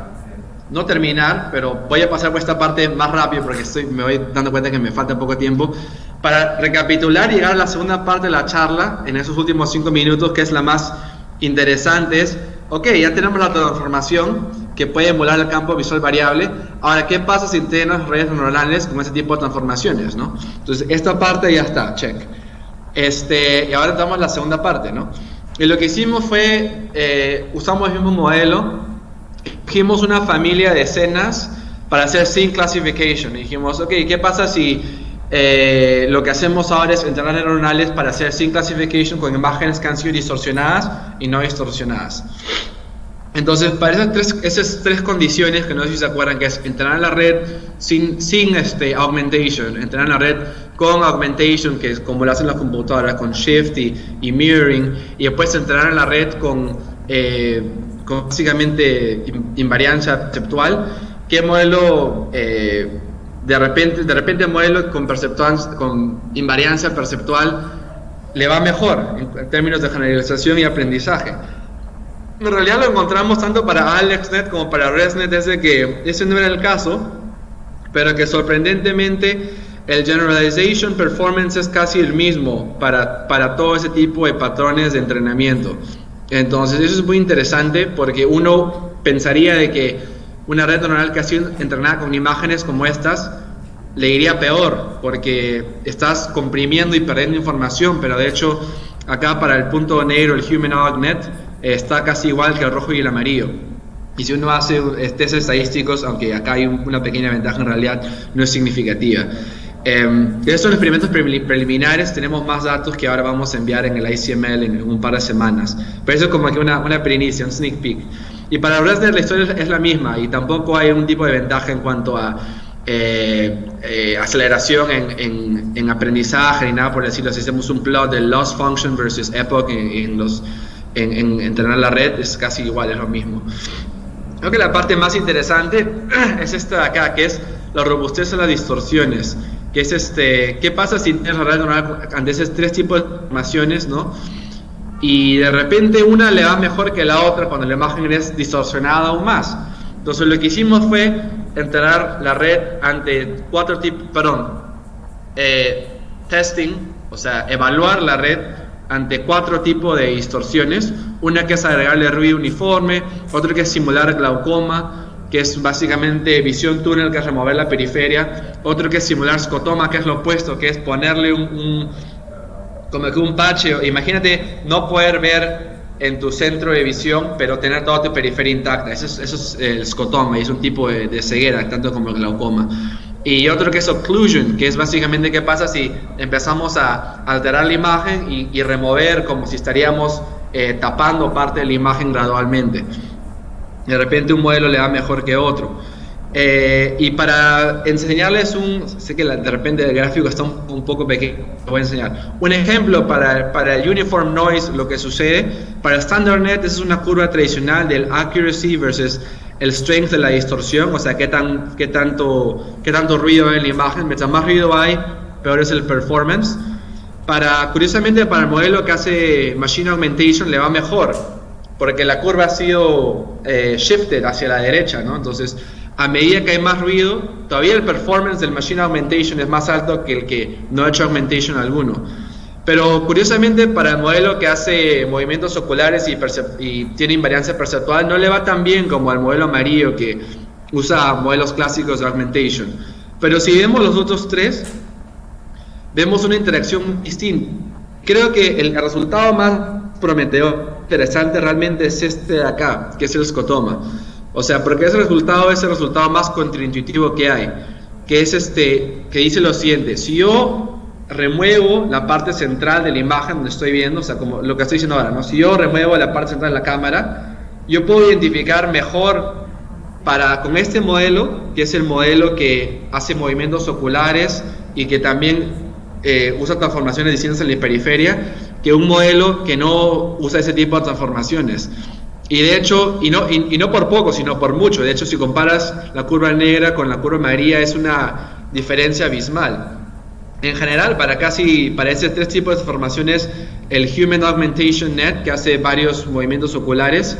no terminar, pero voy a pasar por esta parte más rápido porque me voy dando cuenta que me falta poco tiempo. Para recapitular y llegar a la segunda parte de la charla, en esos últimos 5 minutos, que es la más interesante, es, ok, ya tenemos la transformación que puede emular el campo visual variable. Ahora, ¿qué pasa si tienes redes neuronales con ese tipo de transformaciones, ¿no? Entonces, esta parte ya está, check. Y ahora estamos en la segunda parte, ¿no? Y lo que hicimos fue, usamos el mismo modelo, escogimos una familia de escenas para hacer scene classification. Y dijimos, ok, ¿qué pasa si lo que hacemos ahora es entrenar neuronales para hacer scene classification con imágenes que han sido distorsionadas y no distorsionadas? Entonces, para esas tres condiciones, que no sé si se acuerdan, que es entrenar la red sin augmentation, entrenar la red con augmentation, que es como lo hacen las computadoras, con shift y mirroring, y después entrenar en la red con básicamente invariancia perceptual. ¿Qué modelo, de repente el modelo con invariancia perceptual le va mejor en términos de generalización y aprendizaje? En realidad lo encontramos tanto para AlexNet como para ResNet, desde que ese no era el caso, pero que sorprendentemente el generalization performance es casi el mismo para todo ese tipo de patrones de entrenamiento. Entonces eso es muy interesante, porque uno pensaría de que una red neuronal que ha sido entrenada con imágenes como estas le iría peor, porque estás comprimiendo y perdiendo información, pero de hecho acá para el punto negro, el HumanAugNet, está casi igual que el rojo y el amarillo. Y si uno hace test estadísticos, aunque acá hay una pequeña ventaja, en realidad no es significativa. Esos son experimentos preliminares, tenemos más datos que ahora vamos a enviar en el ICML en un par de semanas. Pero eso es como que una primicia, un sneak peek. Y para ResNet la historia es la misma, y tampoco hay un tipo de ventaja en cuanto a aceleración en aprendizaje ni nada por decirlo. Si hacemos un plot de loss function versus epoch en entrenar la red, es casi igual, es lo mismo. Creo que la parte más interesante es esta de acá, que es la robustez de las distorsiones, que es ¿qué pasa si tienes la red neuronal ante esos tres tipos de informaciones, ¿no? Y de repente una le va mejor que la otra cuando la imagen es distorsionada aún más. Entonces lo que hicimos fue entrenar la red ante testing, o sea, evaluar la red ante 4 tipos de distorsiones. Una que es agregarle ruido uniforme, otro que es simular glaucoma, que es básicamente visión túnel, que es remover la periferia, otro que es simular scotoma, que es lo opuesto, que es ponerle como que un parche. Imagínate no poder ver en tu centro de visión, pero tener toda tu periferia intacta. Eso es el scotoma, y es un tipo de ceguera, tanto como el glaucoma. Y otro que es occlusion, que es básicamente qué pasa si empezamos a alterar la imagen y remover, como si estaríamos tapando parte de la imagen gradualmente. De repente un modelo le va mejor que otro. Y para enseñarles sé que de repente el gráfico está un poco pequeño, lo voy a enseñar. Un ejemplo para el Uniform Noise, lo que sucede. Para StandardNet, esa es una curva tradicional del accuracy versus el strength de la distorsión, o sea, qué tanto ruido hay en la imagen. Mientras más ruido hay, peor es el performance. Curiosamente, para el modelo que hace Machine Augmentation le va mejor, porque la curva ha sido shifted hacia la derecha, ¿no? Entonces, a medida que hay más ruido, todavía el performance del Machine Augmentation es más alto que el que no ha hecho Augmentation alguno. Pero curiosamente, para el modelo que hace movimientos oculares y tiene invariancia perceptual, no le va tan bien como al modelo amarillo, que usa modelos clásicos de Augmentation. Pero si vemos los otros tres, vemos una interacción distinta. Creo que el resultado más prometedor, interesante realmente, es este de acá, que es el scotoma. O sea, porque ese resultado es el resultado más contraintuitivo que hay, que es que dice lo siguiente: si yo remuevo la parte central de la imagen donde estoy viendo, o sea, como lo que estoy diciendo ahora, ¿no? Si yo remuevo la parte central de la cámara, yo puedo identificar mejor con este modelo, que es el modelo que hace movimientos oculares y que también usa transformaciones distintas en la periferia, que un modelo que no usa ese tipo de transformaciones. Y de hecho, y no por poco, sino por mucho. De hecho, si comparas la curva negra con la curva amarilla, es una diferencia abismal. En general, para esos tres tipos de transformaciones, el Human Augmentation Net, que hace varios movimientos oculares,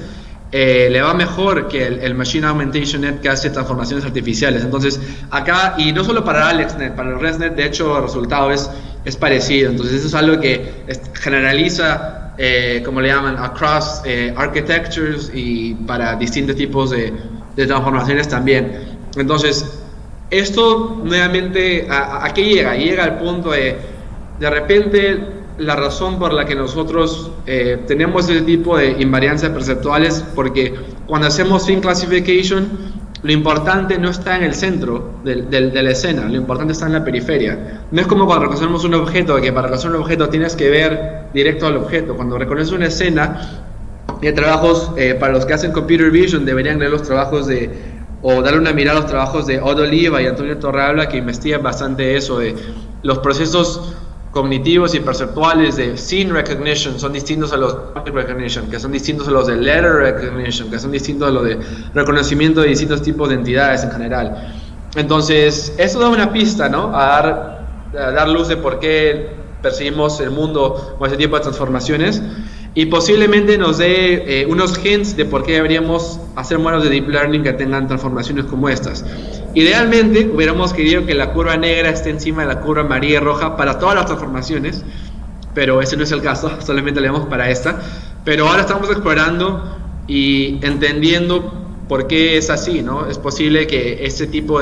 le va mejor que el Machine Augmentation Net, que hace transformaciones artificiales. Entonces, acá, y no solo para AlexNet, para el ResNet, de hecho, el resultado es parecido. Entonces, eso es algo que generaliza, como le llaman, across architectures y para distintos tipos de transformaciones también. Entonces, esto nuevamente, ¿a qué llega? Llega al punto de repente, la razón por la que nosotros tenemos ese tipo de invariancias perceptuales, porque cuando hacemos scene classification, lo importante no está en el centro de la escena, lo importante está en la periferia. No es como cuando reconocemos un objeto, que para reconocer un objeto tienes que ver directo al objeto. Cuando reconoces una escena, hay trabajos, para los que hacen computer vision, deberían leer los trabajos o darle una mirada a los trabajos de Odd Oliva y Antonio Torrealba, que investigan bastante eso, de los procesos cognitivos y perceptuales de scene recognition son distintos a los object recognition, que son distintos a los de letter recognition, que son distintos a los de reconocimiento de distintos tipos de entidades en general. Entonces, eso da una pista, ¿no? A dar luz de por qué percibimos el mundo con ese tipo de transformaciones, y posiblemente nos dé unos hints de por qué deberíamos hacer modelos de deep learning que tengan transformaciones como estas. Idealmente hubiéramos querido que la curva negra esté encima de la curva amarilla y roja para todas las transformaciones, pero ese no es el caso, solamente le damos para esta. Pero ahora estamos explorando y entendiendo por qué es así, ¿no? Es posible que este tipo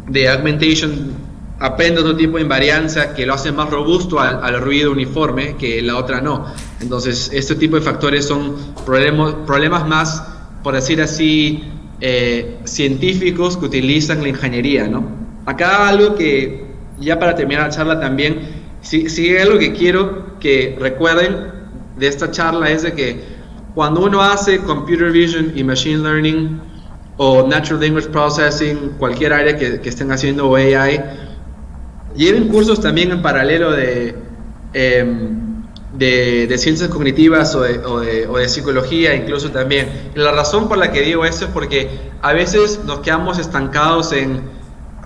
de augmentation aprenda otro tipo de invarianza que lo hace más robusto al ruido uniforme, que la otra no. Entonces, este tipo de factores son problemas más, por decir así, científicos que utilizan la ingeniería, ¿no? Acá algo que, ya para terminar la charla también, si algo que quiero que recuerden de esta charla es de que cuando uno hace computer vision y machine learning o natural language processing, cualquier área que estén haciendo, o AI, lleven cursos también en paralelo de ciencias cognitivas o de psicología, incluso también. Y la razón por la que digo eso es porque a veces nos quedamos estancados en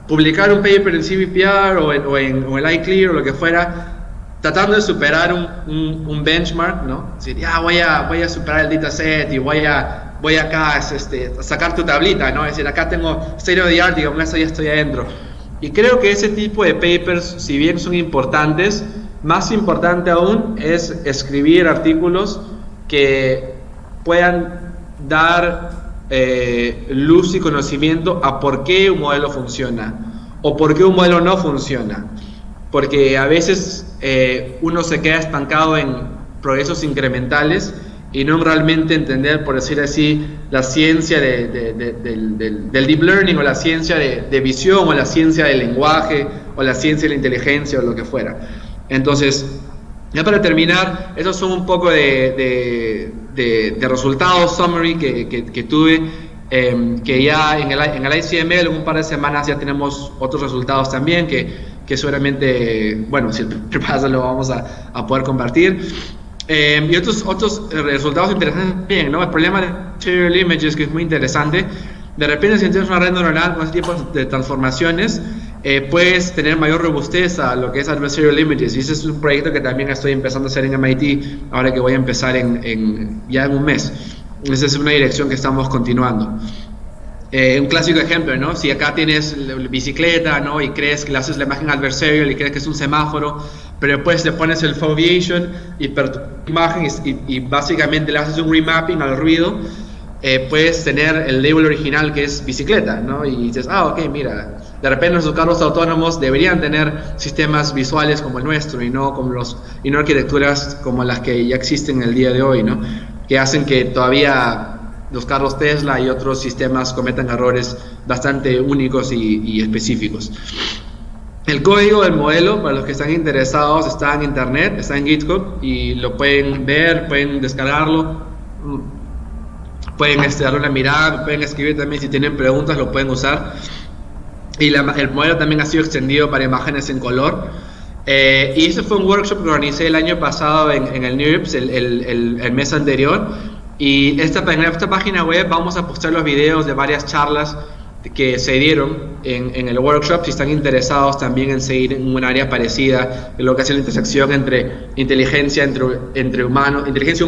publicar un paper en CVPR o en el iClear o lo que fuera, tratando de superar un benchmark, ¿no? Es decir, ya voy a superar el dataset y voy acá a sacar tu tablita, ¿no? Es decir, acá tengo state of the art y con eso ya estoy adentro. Y creo que ese tipo de papers, si bien son importantes, más importante aún es escribir artículos que puedan dar luz y conocimiento a por qué un modelo funciona o por qué un modelo no funciona. Porque a veces uno se queda estancado en progresos incrementales y no realmente entender, por decir así, la ciencia del deep learning, o la ciencia de visión, o la ciencia del lenguaje, o la ciencia de la inteligencia, o lo que fuera. Entonces, ya para terminar, esos son un poco de resultados summary que tuve, que ya en el ICML en un par de semanas ya tenemos otros resultados también, que seguramente, bueno, si el pasa lo vamos a poder compartir. Y otros resultados interesantes también, ¿no? El problema de serial images, que es muy interesante. De repente, si tienes una red neuronal con ese tipo de transformaciones, puedes tener mayor robustez a lo que es adversarial images, y ese es un proyecto que también estoy empezando a hacer en MIT, ahora que voy a empezar ya en un mes. Esa es una dirección que estamos continuando. Un clásico ejemplo, ¿no? Si acá tienes la bicicleta, ¿no? Y crees que le haces la imagen adversarial y crees que es un semáforo, pero después le pones el foveation y per tu imagen y básicamente le haces un remapping al ruido, puedes tener el label original que es bicicleta, ¿no? Y dices, ok, mira, de repente nuestros carros autónomos deberían tener sistemas visuales como el nuestro y no arquitecturas como las que ya existen en el día de hoy, ¿no? Que hacen que todavía los carros Tesla y otros sistemas cometan errores bastante únicos y específicos. El código del modelo, para los que están interesados, está en internet, está en GitHub y lo pueden ver, pueden descargarlo, pueden darle una mirada, pueden escribir también si tienen preguntas, lo pueden usar. Y el modelo también ha sido extendido para imágenes en color. Y ese fue un workshop que organicé el año pasado en el NeurIPS, el mes anterior. Y en esta página web vamos a postar los videos de varias charlas que se dieron en el workshop, si están interesados también en seguir en un área parecida, en lo que hace la intersección entre inteligencia humana y inteligencia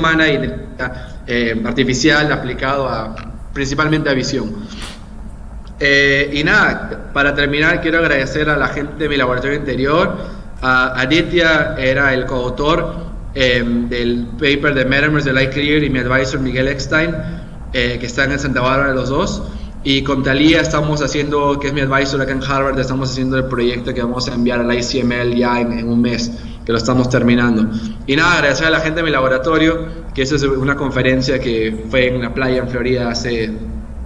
artificial aplicado principalmente a visión. Y nada, para terminar quiero agradecer a la gente de mi laboratorio interior. Aditya era el coautor del paper de Metamers del iClear, y mi advisor Miguel Eckstein, que están en Santa Bárbara los dos. Y con Talía estamos haciendo, que es mi advisor acá en Harvard, estamos haciendo el proyecto que vamos a enviar al ICML ya en un mes. que lo estamos terminando. Y nada, agradecer a la gente de mi laboratorio, que esa es una conferencia que fue en la playa en Florida hace,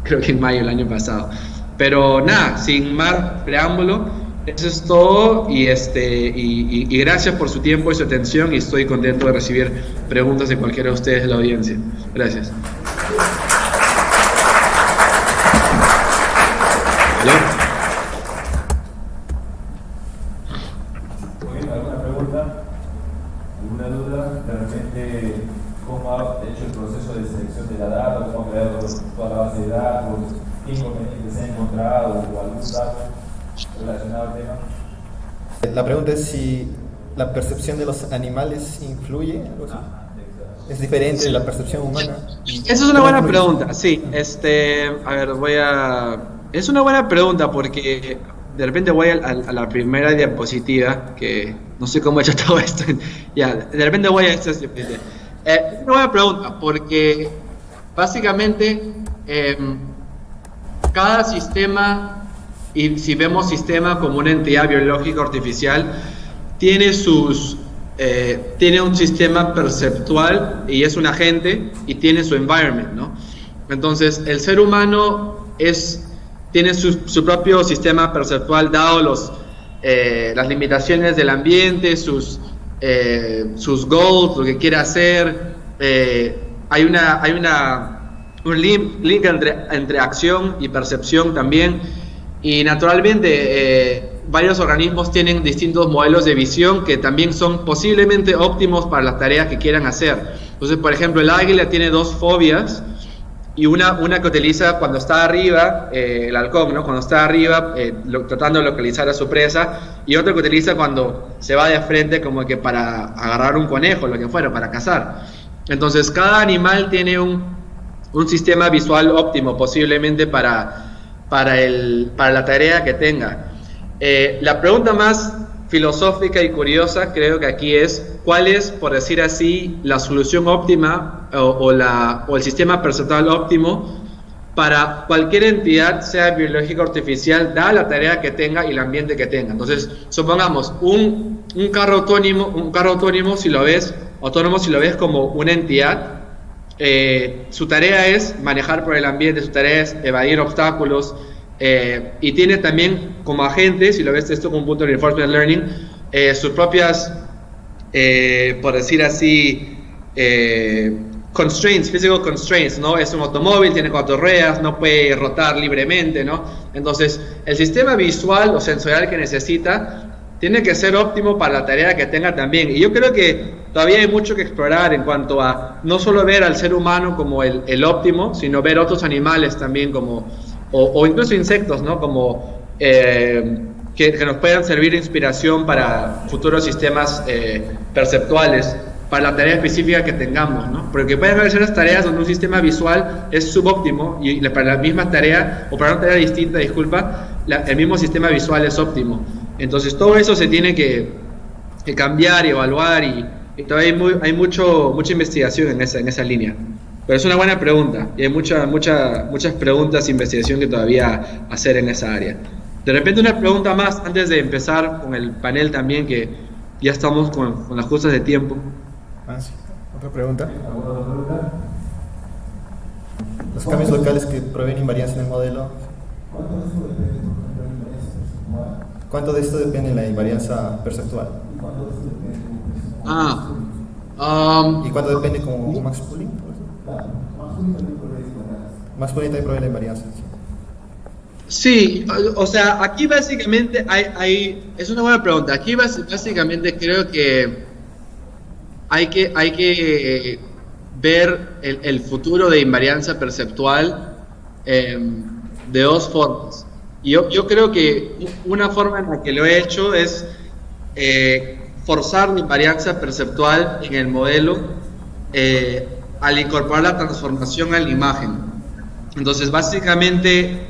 creo que en mayo del año pasado. Pero nada, sin más preámbulo, eso es todo y gracias por su tiempo y su atención y estoy contento de recibir preguntas de cualquiera de ustedes de la audiencia. Gracias. ¿Aló? Muy bien, ¿alguna pregunta? ¿Alguna duda? De repente, ¿cómo ha hecho el proceso de selección de la data? ¿Cómo ha creado toda la base de datos? ¿Qué inconvenientes se ha encontrado o algún dato relacionado al tema? La pregunta es si la percepción de los animales influye. ¿Es diferente de la percepción humana? Esa es una buena pregunta, sí. A ver, es una buena pregunta porque de repente voy a la primera diapositiva, que no sé cómo he hecho todo esto. Ya, de repente voy a esta diapositiva. Es una buena pregunta porque básicamente cada sistema, y si vemos sistema como una entidad biológica artificial, tiene un sistema perceptual y es un agente y tiene su environment, ¿no? Entonces, el ser humano tiene su propio sistema perceptual dado las limitaciones del ambiente, sus goals, lo que quiere hacer. Hay un link entre acción y percepción también. Y naturalmente varios organismos tienen distintos modelos de visión que también son posiblemente óptimos para las tareas que quieran hacer. Entonces, por ejemplo, el águila tiene dos fobias, y una que utiliza cuando está arriba, el halcón, ¿no? Cuando está arriba tratando de localizar a su presa, y otra que utiliza cuando se va de frente como que para agarrar un conejo, lo que fuera, para cazar. Entonces, cada animal tiene un sistema visual óptimo posiblemente para la tarea que tenga. La pregunta más filosófica y curiosa creo que aquí es ¿cuál es, por decir así, la solución óptima o el sistema perceptual óptimo para cualquier entidad, sea biológica o artificial, dada la tarea que tenga y el ambiente que tenga? Entonces, supongamos un carro autónomo, si lo ves como una entidad, su tarea es manejar por el ambiente, su tarea es evadir obstáculos, y tiene también como agente, si lo ves esto como un punto de reinforcement learning, sus propias, por decir así, constraints, physical constraints, ¿no? Es un automóvil, tiene 4 ruedas, no puede rotar libremente, ¿no? Entonces, el sistema visual o sensorial que necesita tiene que ser óptimo para la tarea que tenga también. Y yo creo que todavía hay mucho que explorar en cuanto a no solo ver al ser humano como el óptimo, sino ver otros animales también como, o incluso insectos, ¿no? Como que nos puedan servir de inspiración para futuros sistemas perceptuales, para la tarea específica que tengamos, ¿no? Porque pueden haber ciertas tareas donde un sistema visual es subóptimo y para la misma tarea, o para una tarea distinta, el mismo sistema visual es óptimo. Entonces todo eso se tiene que cambiar y evaluar y todavía hay mucha investigación en esa línea. Pero es una buena pregunta y hay muchas preguntas e investigación que todavía hacer en esa área. De repente una pregunta más antes de empezar con el panel también, que ya estamos con las justas de tiempo. Sí. ¿Otra pregunta? ¿Alguna otra pregunta? Los cambios locales que proveen invariancia en el modelo. ¿Cuánto de esto depende de la invariancia perceptual? ¿Y cuánto depende como Max Pooling? Max Pooling también provee la invariancia. Sí, o sea, aquí básicamente es una buena pregunta. Aquí básicamente creo que hay que ver el futuro de invariancia perceptual de dos formas. Y yo creo que una forma en la que lo he hecho es forzar la invariancia perceptual en el modelo al incorporar la transformación a la imagen. Entonces, básicamente,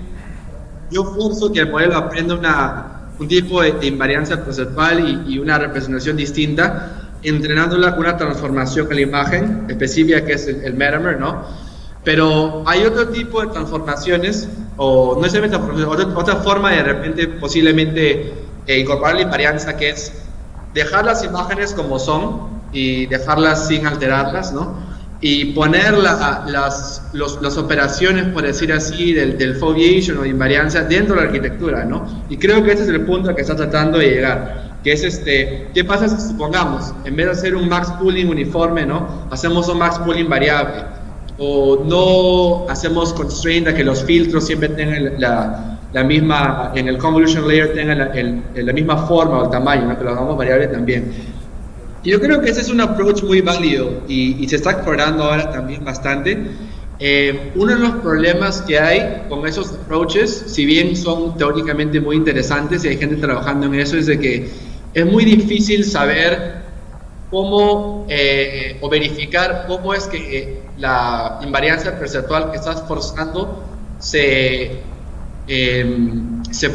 yo forzo que el modelo aprenda un tipo de invariancia perceptual y una representación distinta, entrenándola con una transformación a la imagen específica que es el metamer, ¿no? Pero hay otro tipo de transformaciones, o no necesariamente otra forma de repente posiblemente incorporar la invariancia, que es dejar las imágenes como son y dejarlas sin alterarlas, ¿no? Y poner las operaciones, por decir así, del foveation o de invariancia dentro de la arquitectura, ¿no? Y creo que ese es el punto al que está tratando de llegar, que es ¿qué pasa si supongamos, en vez de hacer un max pooling uniforme, ¿no? Hacemos un max pooling variable, o no hacemos constraint a que los filtros siempre tengan la misma, en el convolution layer tengan la misma forma o el tamaño, ¿no? Que lo hagamos variable también. Yo creo que ese es un approach muy válido y se está explorando ahora también bastante. Uno de los problemas que hay con esos approaches, si bien son teóricamente muy interesantes y hay gente trabajando en eso, es de que es muy difícil saber cómo o verificar cómo es que la invariancia perceptual que estás forzando se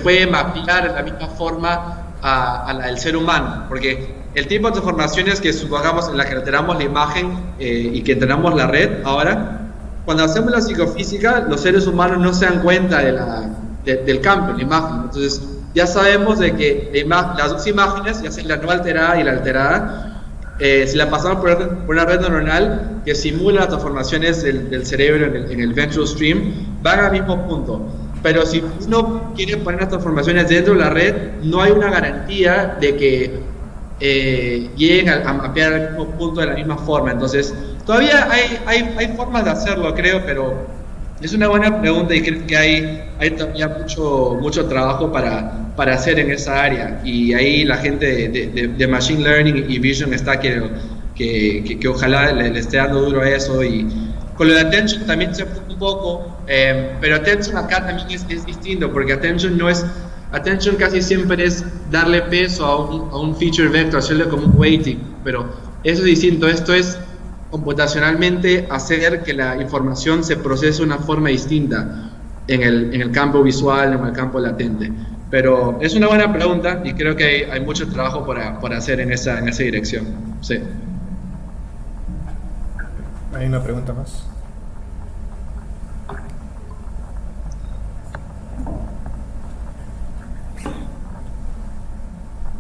puede mapear de la misma forma a la del ser humano, porque el tipo de transformaciones que supongamos en la que alteramos la imagen y que entrenamos la red ahora, cuando hacemos la psicofísica, los seres humanos no se dan cuenta del cambio en la imagen. Entonces ya sabemos de que las dos imágenes, ya sea la no alterada y la alterada, si la pasamos por una red neuronal que simula las transformaciones del cerebro en el ventral stream, van al mismo punto. Pero si uno quiere poner las transformaciones dentro de la red, no hay una garantía de que lleguen a mapear al mismo punto de la misma forma. Entonces, todavía hay formas de hacerlo, creo, pero es una buena pregunta y creo que hay todavía mucho trabajo para hacer en esa área. Y ahí la gente de Machine Learning y Vision está que ojalá le esté dando duro a eso. Y con lo de Attention también se fue un poco, pero Attention acá también es distinto, porque Attention casi siempre es darle peso a un feature vector, hacerle como un weighting, pero eso es distinto. Esto es computacionalmente hacer que la información se procese de una forma distinta en el campo visual, en el campo latente. Pero es una buena pregunta y creo que hay mucho trabajo por hacer en esa dirección. Sí. Hay una pregunta más.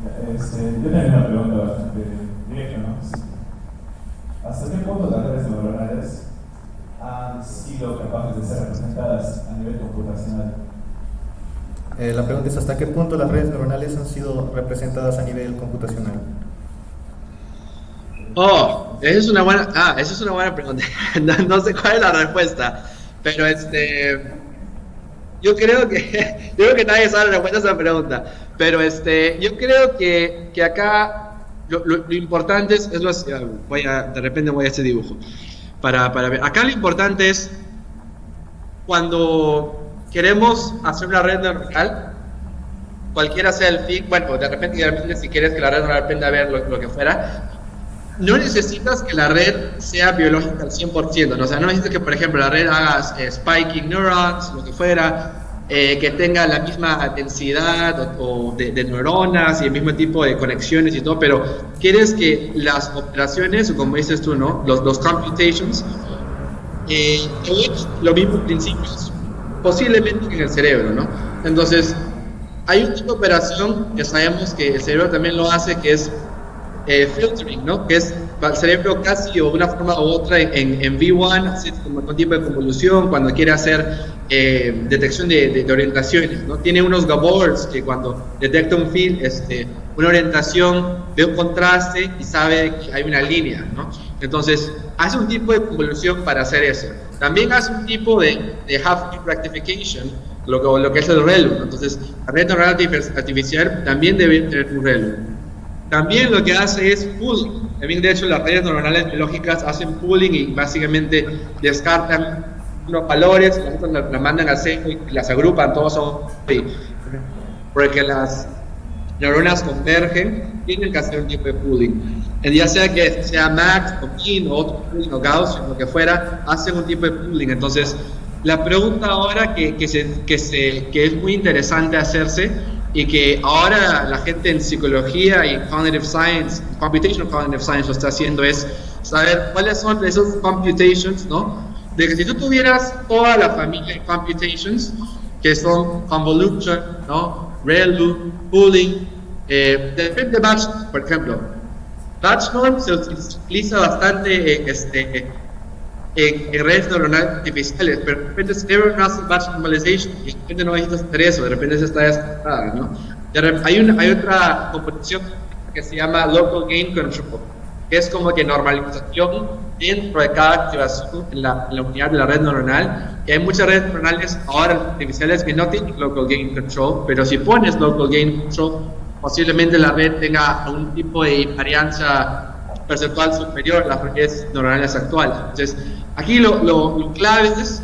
Yo tengo una pregunta bastante directa, ¿no? ¿Hasta qué punto las redes neuronales han sido capaces de ser representadas a nivel computacional? La pregunta es: ¿hasta qué punto las redes neuronales han sido representadas a nivel computacional? Esa es una buena pregunta. No sé cuál es la respuesta, pero yo creo que nadie sabe la respuesta a esa pregunta, pero yo creo que acá lo importante es de repente voy a este dibujo para ver. Acá lo importante es cuando queremos hacer una red neuronal, cualquiera sea el fin, bueno, de repente si quieres que la red neuronal aprenda a ver lo que fuera, no necesitas que la red sea biológica al 100%, ¿no? O sea, no necesitas que, por ejemplo, la red haga spiking neurons, lo que fuera, que tenga la misma densidad de neuronas y el mismo tipo de conexiones y todo, pero quieres que las operaciones, o como dices tú, ¿no? Los computations, los mismos principios, posiblemente en el cerebro, ¿no? Entonces, hay un tipo de operación que sabemos que el cerebro también lo hace, que es filtering, ¿no? Que es el cerebro casi o de una forma u otra en V1 hace como un tipo de convolución cuando quiere hacer detección de orientaciones, ¿no? Tiene unos gabors que cuando detecta una orientación ve un contraste y sabe que hay una línea, ¿no? Entonces hace un tipo de convolución para hacer eso. También hace un tipo de half-life rectification, lo que es el ReLU, ¿no? Entonces la red neuronal artificial también debe tener un ReLU. También lo que hace es pooling. También, de hecho, las redes neuronales biológicas hacen pooling y básicamente descartan unos valores, las mandan al centro y las agrupan, todos son porque las neuronas convergen, tienen que hacer un tipo de pooling. Ya sea que sea Max o Min o otro pooling o Gauss, lo que fuera, hacen un tipo de pooling. Entonces, la pregunta ahora que es muy interesante hacerse, y que ahora la gente en psicología y cognitive science, computational cognitive science lo está haciendo, es saber cuáles son esos computations, ¿no? De que si tú tuvieras toda la familia de computations, que son convolution, ¿no? ReLU, pooling, Depende de batch, por ejemplo. Batch norm se utiliza bastante en redes neuronales artificiales, pero de repente el cerebro no hace batch normalization y de repente no necesitas hacer eso, de repente se está desconectada, ¿no? Hay otra computación que se llama local gain control, que es como que normalización dentro de cada activación en la unidad de la red neuronal. Y hay muchas redes neuronales ahora artificiales que no tienen local gain control, pero si pones local gain control, posiblemente la red tenga un tipo de invariancia perceptual superior a las redes neuronales actuales. Entonces, aquí lo clave es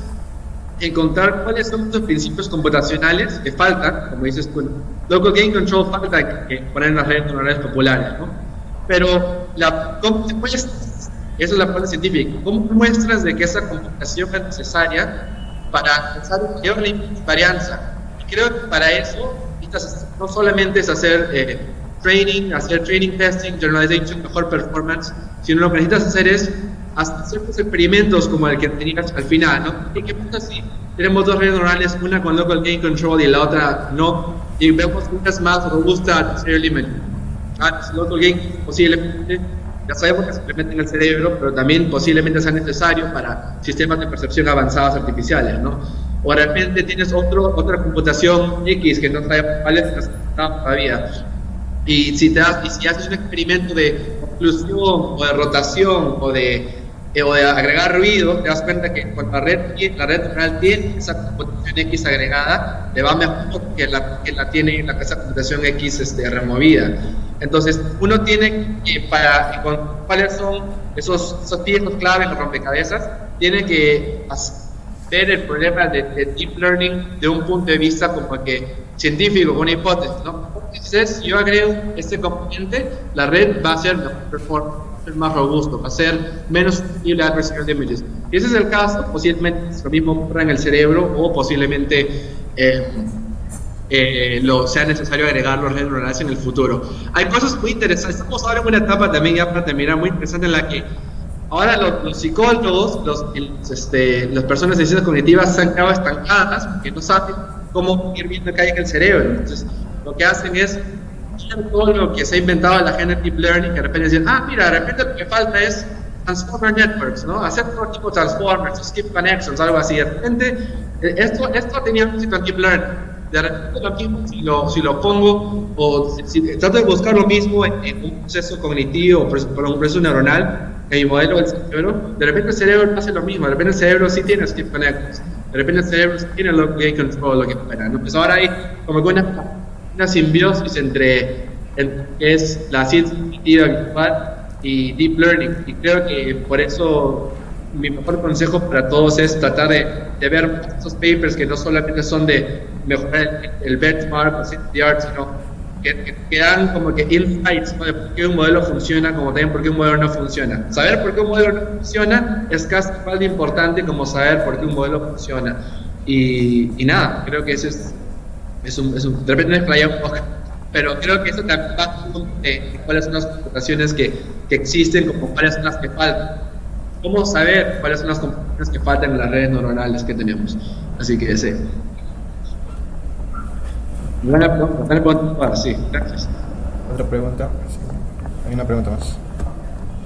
encontrar cuáles son los principios computacionales que faltan, como dices tú. Local gain control falta que poner en las redes neuronales populares, ¿no? Pero ¿cómo se muestras? Esa es la parte científica. ¿Cómo muestras de que esa computación es necesaria para alcanzar una mayor invarianza? Y creo que para eso no solamente es hacer training testing, generalization, mejor performance, sino lo que necesitas hacer es hacer los experimentos como el que tenías al final, ¿no? ¿Y qué pasa si tenemos dos redes neuronales, una con local gain control y la otra no? Y vemos una es más robusta necessarily. Local gain posiblemente, ya sabemos que se implementa en el cerebro, pero también posiblemente sea necesario para sistemas de percepción avanzados artificiales, ¿no? O de repente tienes otra computación X que no sabemos cuál es todavía. Y si haces un experimento de oclusión o de rotación o de agregar ruido, te das cuenta que cuando la red neuronal tiene esa computación X agregada, le va mejor que la tiene esa computación X removida. Entonces, uno tiene que, cuáles son esos piezas clave en los rompecabezas, tiene que ver el problema de deep learning de un punto de vista como que científico, con una hipótesis, ¿no? Entonces, si yo agrego este componente, la red va a ser mejor performance, va a ser más robusto, va a ser menos susceptible a adversarial damages. Si ese es el caso, posiblemente lo mismo ocurra en el cerebro o posiblemente sea necesario agregar los redes neuronales en el futuro. Hay cosas muy interesantes. Estamos ahora en una etapa también, ya para terminar, muy interesante en la que ahora los psicólogos, las personas de ciencias cognitivas se han quedado estancadas porque no saben cómo ir viendo que hay en el cerebro. Entonces, lo que hacen es todo lo que se ha inventado en la Generative Learning, que de repente dicen, mira, de repente lo que falta es Transformer Networks, ¿no? Hacer todo tipo de Transformers, Skip Connections, algo así. De repente, esto tenía un éxito en Deep Learning. De repente lo mismo, si lo pongo, o si trato de buscar lo mismo en un proceso cognitivo, por un proceso neuronal, en mi modelo del cerebro, de repente el cerebro hace lo mismo, de repente el cerebro sí tiene Skip Connections, de repente el cerebro sí tiene local gain control, lo que fuera, ¿no? Pues ahora hay como que una simbiosis entre que es la ciencia cognitiva virtual y Deep Learning, y creo que por eso mi mejor consejo para todos es tratar de ver estos papers que no solamente son de mejorar el benchmark o state of the art, sino que dan como que insights, ¿no? De por qué un modelo funciona, como también por qué un modelo no funciona. Saber por qué un modelo no funciona es casi igual de importante como saber por qué un modelo funciona. Y nada, creo que eso es un de repente me explayé un poco, pero creo que eso también va de cuáles son las computaciones que existen, como cuáles son las que faltan. ¿Cómo saber cuáles son las computaciones que faltan en las redes neuronales que tenemos? Así que ese. Buena pregunta. Sí, gracias. ¿Otra pregunta? Sí. Hay una pregunta más.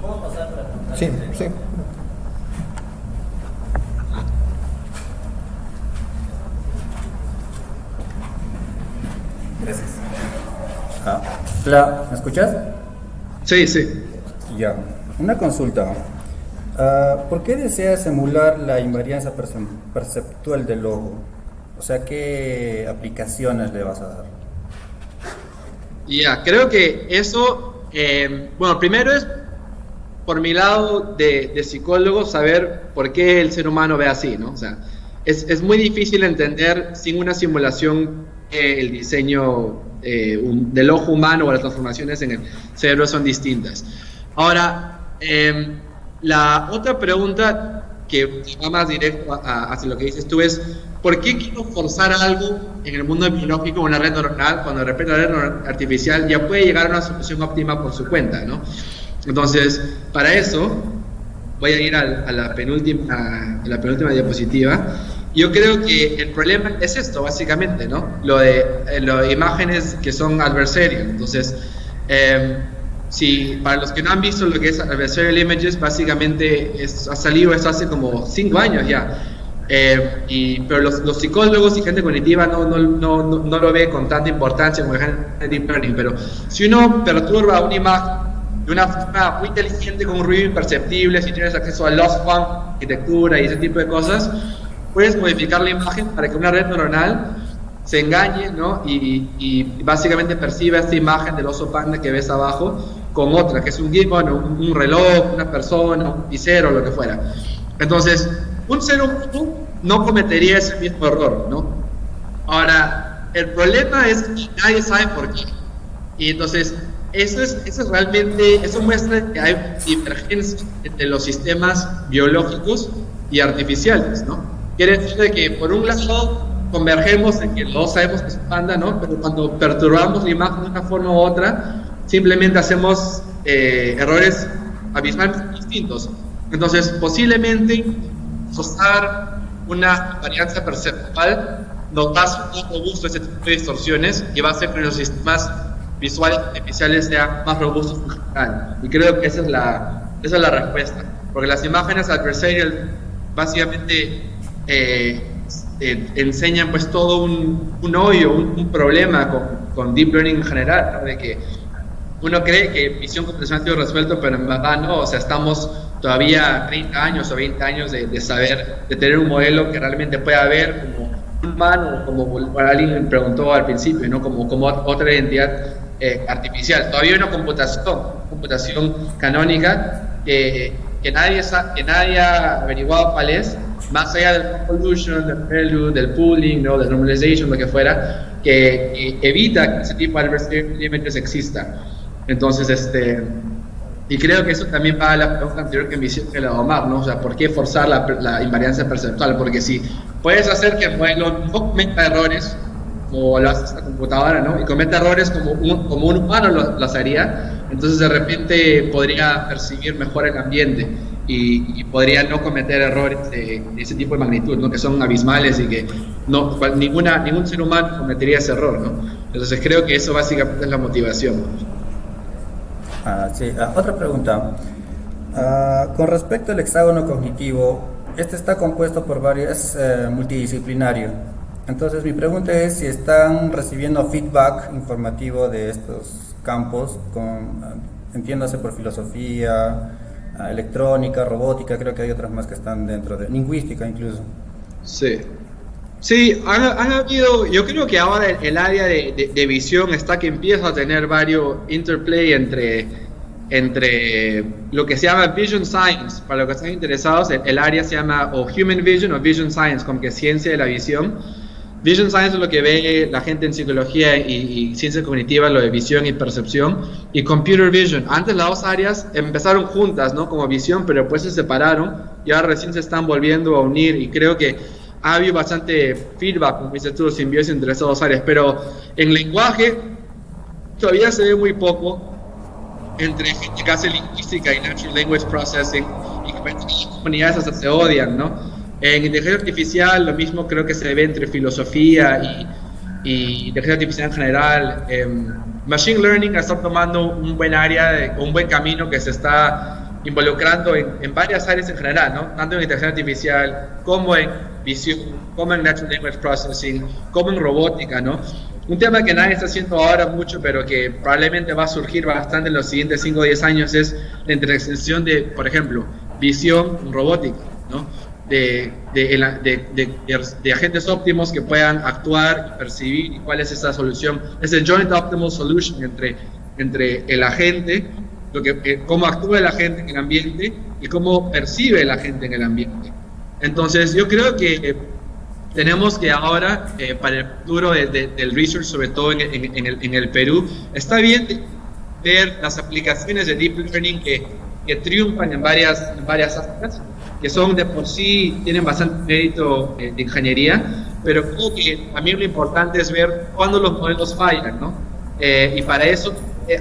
¿Cómo pasar para contar? Sí. Gracias. Hola, ¿me escuchas? Sí. Ya. Una consulta. ¿Por qué deseas emular la invariancia perceptual del ojo? O sea, ¿qué aplicaciones le vas a dar? Creo que eso, bueno, primero es por mi lado de psicólogo saber por qué el ser humano ve así, ¿no? O sea, es muy difícil entender sin una simulación el diseño del ojo humano o las transformaciones en el cerebro son distintas. Ahora, la otra pregunta que va más directo hacia lo que dices tú es ¿por qué quiero forzar algo en el mundo biológico o una red neuronal cuando de repente la red neuronal artificial ya puede llegar a una solución óptima por su cuenta, ¿no? Entonces, para eso voy a ir a la penúltima diapositiva Yo creo que el problema es esto, básicamente, ¿no? Lo de imágenes que son adversarial. Entonces, si para los que no han visto lo que es adversarial images, básicamente ha salido esto hace como 5 años ya. Pero los psicólogos y gente cognitiva no lo ve con tanta importancia como el deep learning. Pero si uno perturba una imagen de una forma muy inteligente, con un ruido imperceptible, si tienes acceso a loss funk, arquitectura y ese tipo de cosas, puedes modificar la imagen para que una red neuronal se engañe, ¿no? y básicamente perciba esta imagen del oso panda que ves abajo con otra, que es un gibbon, un reloj, una persona, un lapicero, lo que fuera. Entonces, un ser humano no cometería ese mismo error, ¿no? Ahora, el problema es que nadie sabe por qué. Y entonces, eso muestra que hay divergencias entre los sistemas biológicos y artificiales, ¿no? Quiere decir de que, por un lado, convergemos en que no sabemos que es un panda, ¿no? Pero cuando perturbamos la imagen de una forma u otra, simplemente hacemos errores abismalmente distintos. Entonces, posiblemente, usar una varianza perceptual nos va a ser más robusto ese tipo de distorsiones y va a hacer que los sistemas visuales artificiales sean más robustos en general. Y creo que esa es la respuesta. Porque las imágenes adversarial básicamente enseñan pues todo un hoyo, un problema con deep learning en general, ¿no? De que uno cree que visión computacional ha sido resuelto, pero en verdad no. O sea, estamos todavía 30 años o 20 años de saber, de tener un modelo que realmente pueda ver como un humano, como alguien preguntó al principio, ¿no? como otra identidad artificial. Todavía hay una computación canónica que nadie ha averiguado cuál es, más allá del convolution, del prelude, del pooling, ¿no? Del normalization, lo que fuera, que evita que ese tipo de adversarial images exista. Entonces, y creo que eso también va a la pregunta anterior que me hicieron de la Omar, ¿no? O sea, ¿por qué forzar la invariancia perceptual? Porque si puedes hacer que el modelo no cometa errores, como lo hace esta computadora, ¿no? Y cometa errores como un humano los haría, entonces de repente podría percibir mejor el ambiente y podría no cometer errores de ese tipo de magnitud, ¿no? Que son abismales y que ningún ser humano cometería ese error, ¿no? Entonces creo que eso básicamente es la motivación. Sí. Otra pregunta. Con respecto al hexágono cognitivo, este está compuesto por varios, es multidisciplinario. Entonces mi pregunta es si están recibiendo feedback informativo de estos campos, entiéndase por filosofía, electrónica, robótica, creo que hay otras más que están dentro de lingüística incluso. Sí, han habido, yo creo que ahora el área de visión está que empieza a tener varios interplay entre lo que se llama Vision Science. Para los que están interesados, el área se llama o Human Vision o Vision Science, como que ciencia de la visión. Vision Science es lo que ve la gente en psicología y ciencia cognitiva, lo de visión y percepción. Y Computer Vision. Antes las dos áreas empezaron juntas, ¿no? Como visión, pero después se separaron y ahora recién se están volviendo a unir. Y creo que ha habido bastante feedback, como dices tú, simbiosis entre esas dos áreas. Pero en lenguaje todavía se ve muy poco entre gente que hace lingüística y Natural Language Processing, y que las comunidades hasta se odian, ¿no? En inteligencia artificial lo mismo creo que se ve entre filosofía y inteligencia artificial en general. Machine Learning está tomando un buen área, un buen camino que se está involucrando en varias áreas en general, ¿no? Tanto en inteligencia artificial como en visión, como en Natural Language Processing, como en robótica, ¿no? Un tema que nadie está haciendo ahora mucho, pero que probablemente va a surgir bastante en los siguientes 5 o 10 años, es la intersección de, por ejemplo, visión con robótica, ¿no? De agentes óptimos que puedan actuar y percibir, y cuál es esa solución. Es el Joint Optimal Solution entre el agente, cómo actúa el agente en el ambiente y cómo percibe el agente en el ambiente. Entonces yo creo que tenemos que ahora, para el futuro del research, sobre todo en el Perú, está bien ver las aplicaciones de Deep Learning que triunfan en varias áreas, que son de por sí, tienen bastante mérito de ingeniería, pero creo que también lo importante es ver cuándo los modelos fallan, ¿no? Y para eso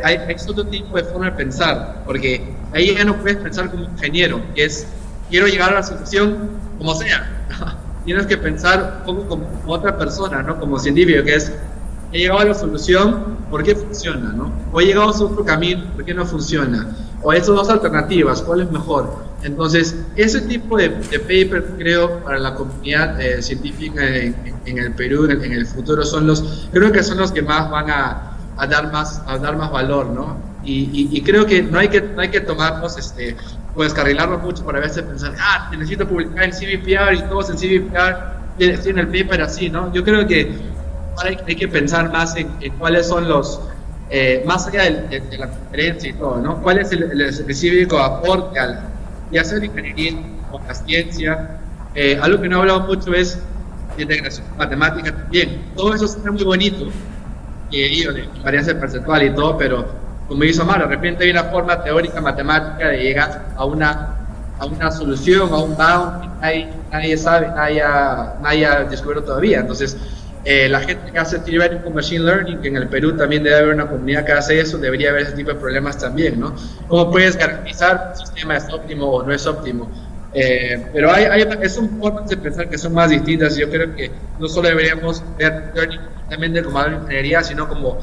hay otro tipo de forma de pensar, porque ahí ya no puedes pensar como ingeniero, que es, quiero llegar a la solución como sea. tienes que pensar un poco como otra persona, ¿no? Como científico, que es, he llegado a la solución, ¿por qué funciona, no? O he llegado a otro camino, ¿por qué no funciona? O estas dos alternativas, ¿cuál es mejor? Entonces, ese tipo de paper, creo, para la comunidad científica en el Perú, en el futuro, creo que son los que más van a dar más valor, ¿no? Y creo que no hay que tomarnos, pues descarrilarnos mucho para a veces pensar, necesito publicar en CVPR y todos en CVPR tienen el paper así, ¿no? Yo creo que hay que pensar más en cuáles son los, más allá de la conferencia y todo, ¿no? ¿Cuál es el específico aporte y hacer ingeniería o la ciencia? Algo que no he hablado mucho es de integración matemática también. Todo eso está muy bonito, y de varianza percentual y todo, pero como hizo Mar, de repente hay una forma teórica matemática de llegar a una solución, a un bound que nadie sabe, nadie ha descubierto todavía. Entonces, la gente que hace theoretical machine learning, que en el Perú también debe haber una comunidad que hace eso, debería haber ese tipo de problemas también, ¿no? ¿Cómo puedes garantizar si un sistema es óptimo o no es óptimo? Pero son formas de pensar que son más distintas. Yo creo que no solo deberíamos ver learning también como algo de ingeniería, sino como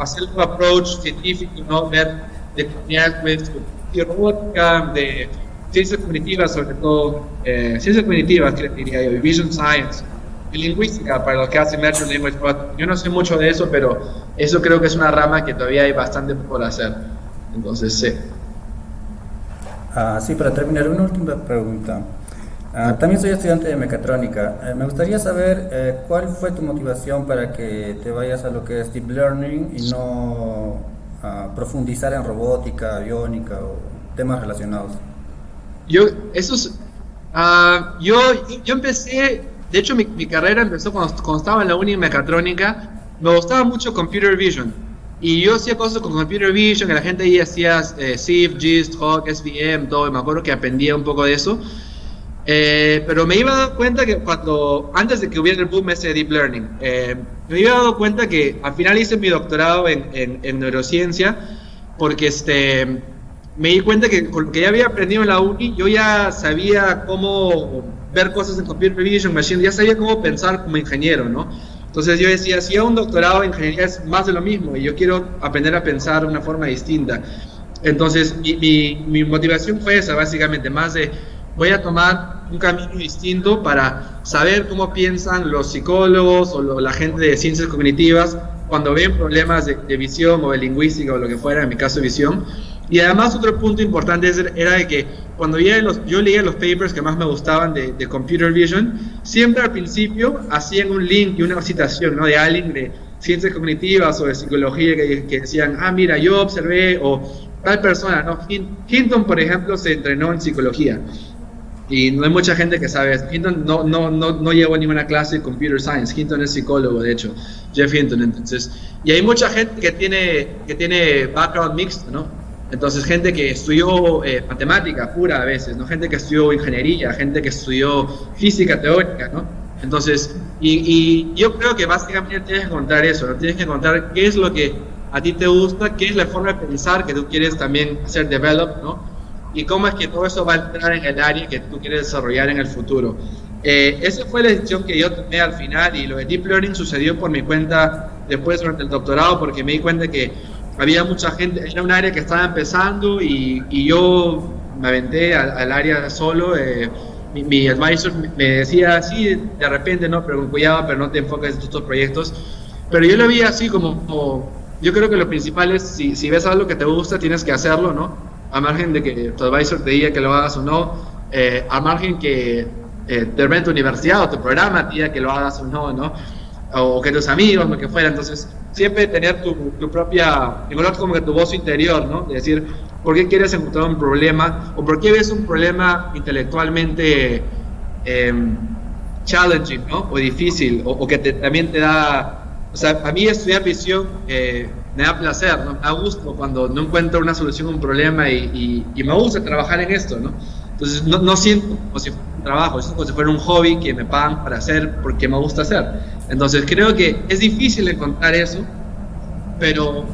hacer un approach científico, ¿no? Ver de comunidades de robótica, de ciencias cognitivas, sobre todo ciencias cognitivas, que diría yo, y vision science, y lingüística para los que hacen natural language processing. Yo no sé mucho de eso, pero eso creo que es una rama que todavía hay bastante por hacer. Entonces, sí. Sí, para terminar, una última pregunta. También soy estudiante de mecatrónica. Me gustaría saber cuál fue tu motivación para que te vayas a lo que es Deep Learning y no profundizar en robótica, aviónica o temas relacionados. Yo empecé, de hecho mi carrera empezó cuando estaba en la uni en mecatrónica. Me gustaba mucho Computer Vision. Y yo hacía cosas con Computer Vision, que la gente ahí hacía SIF, GIST, HAWK, SVM, todo, y me acuerdo que aprendía un poco de eso. Pero me iba dando cuenta que antes de que hubiera el boom ese de Deep Learning, me iba dando cuenta que al final hice mi doctorado en neurociencia, porque me di cuenta que con lo que ya había aprendido en la uni, yo ya sabía cómo ver cosas en Computer Vision, Machine, ya sabía cómo pensar como ingeniero, ¿no? Entonces yo decía, si hago un doctorado en ingeniería es más de lo mismo, y yo quiero aprender a pensar de una forma distinta. Entonces mi motivación fue esa, básicamente, más de voy a tomar un camino distinto para saber cómo piensan los psicólogos o la gente de ciencias cognitivas cuando ven problemas de visión o de lingüística o lo que fuera, en mi caso visión. Y además otro punto importante era de que cuando yo leía los papers que más me gustaban de Computer Vision, siempre al principio hacían un link y una citación, ¿no? De alguien de ciencias cognitivas o de psicología que decían, mira, yo observé, o tal persona, ¿no? Hinton, por ejemplo, se entrenó en psicología. Y no hay mucha gente que sabe eso. Hinton no llevó ninguna clase de Computer Science. Hinton es psicólogo, de hecho, Jeff Hinton. Entonces, y hay mucha gente que tiene background mixto, ¿no? Entonces, gente que estudió matemática pura a veces, ¿no? Gente que estudió ingeniería, gente que estudió física teórica, ¿no? Entonces, y yo creo que básicamente tienes que encontrar eso, ¿no? Tienes que encontrar qué es lo que a ti te gusta, qué es la forma de pensar que tú quieres también hacer develop, ¿no? Y cómo es que todo eso va a entrar en el área que tú quieres desarrollar en el futuro. Esa fue la decisión que yo tomé al final, y lo de Deep Learning sucedió por mi cuenta después durante el doctorado, porque me di cuenta que había mucha gente, era un área que estaba empezando y yo me aventé al área solo. Mi advisor me decía, sí, de repente, no, pero con cuidado, pero no te enfoques en estos proyectos. Pero yo lo vi así como yo creo que lo principal es, si ves algo que te gusta, tienes que hacerlo, ¿no? A margen de que tu advisor te diga que lo hagas o no, a margen que de repente tu universidad o tu programa te diga que lo hagas o no, ¿no? O que tus amigos, lo que fuera. Entonces, siempre tener tu propia, encontrar como que tu voz interior, ¿no? De decir, ¿por qué quieres encontrar un problema? O ¿por qué ves un problema intelectualmente challenging, ¿no? O difícil, o que también te da... O sea, a mí estudiar visión me da placer, ¿no? Me da gusto cuando no encuentro una solución a un problema y me gusta trabajar en esto, ¿no? Entonces no siento como si fuera un trabajo, siento como si fuera un hobby que me pagan para hacer porque me gusta hacer. Entonces creo que es difícil encontrar eso, pero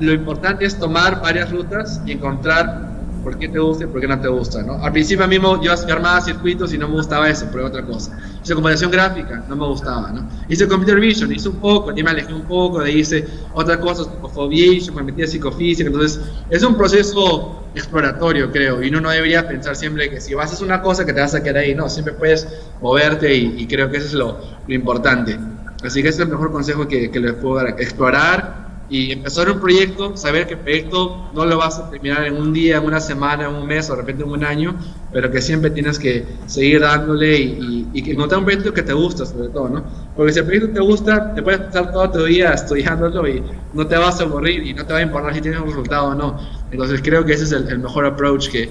lo importante es tomar varias rutas y encontrar por qué te gusta y por qué no te gusta, ¿no? Al principio mismo yo armaba circuitos y no me gustaba eso, pero otra cosa. Hice computación gráfica, no me gustaba, ¿no? Hice computer vision, hice un poco, y me alejé un poco, de ahí hice otras cosas, como fobiation, me metí a psicofísica, entonces es un proceso exploratorio, creo, y uno no debería pensar siempre que si vas a hacer una cosa que te vas a quedar ahí, no, siempre puedes moverte y creo que eso es lo importante. Así que ese es el mejor consejo que les puedo dar, explorar y empezar un proyecto, saber que el proyecto no lo vas a terminar en un día, en una semana, en un mes o de repente en un año, pero que siempre tienes que seguir dándole y que encontrar un proyecto que te gusta sobre todo, ¿no? Porque si el proyecto te gusta, te puedes pasar todo tu día estudiándolo y no te vas a aburrir y no te va a importar si tienes un resultado o no. Entonces creo que ese es el mejor approach que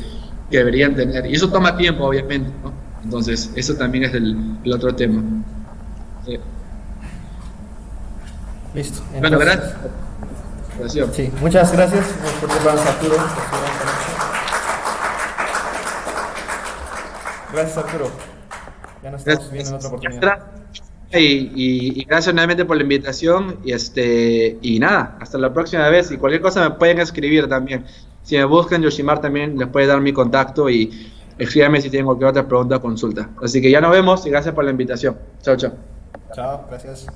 deberían tener. Y eso toma tiempo, obviamente, ¿no? Entonces eso también es el otro tema. Sí. Listo. Entonces, Bueno, gracias. Sí, muchas gracias por llevarnos a Arturo. Gracias, Arturo. Ya nos estamos viendo en otra oportunidad. Y gracias nuevamente por la invitación y nada, hasta la próxima vez y cualquier cosa me pueden escribir también. Si me buscan Yoshimar también les puede dar mi contacto y escríbanme si tienen cualquier otra pregunta o consulta. Así que ya nos vemos y gracias por la invitación. Chao, chao. Chao, gracias.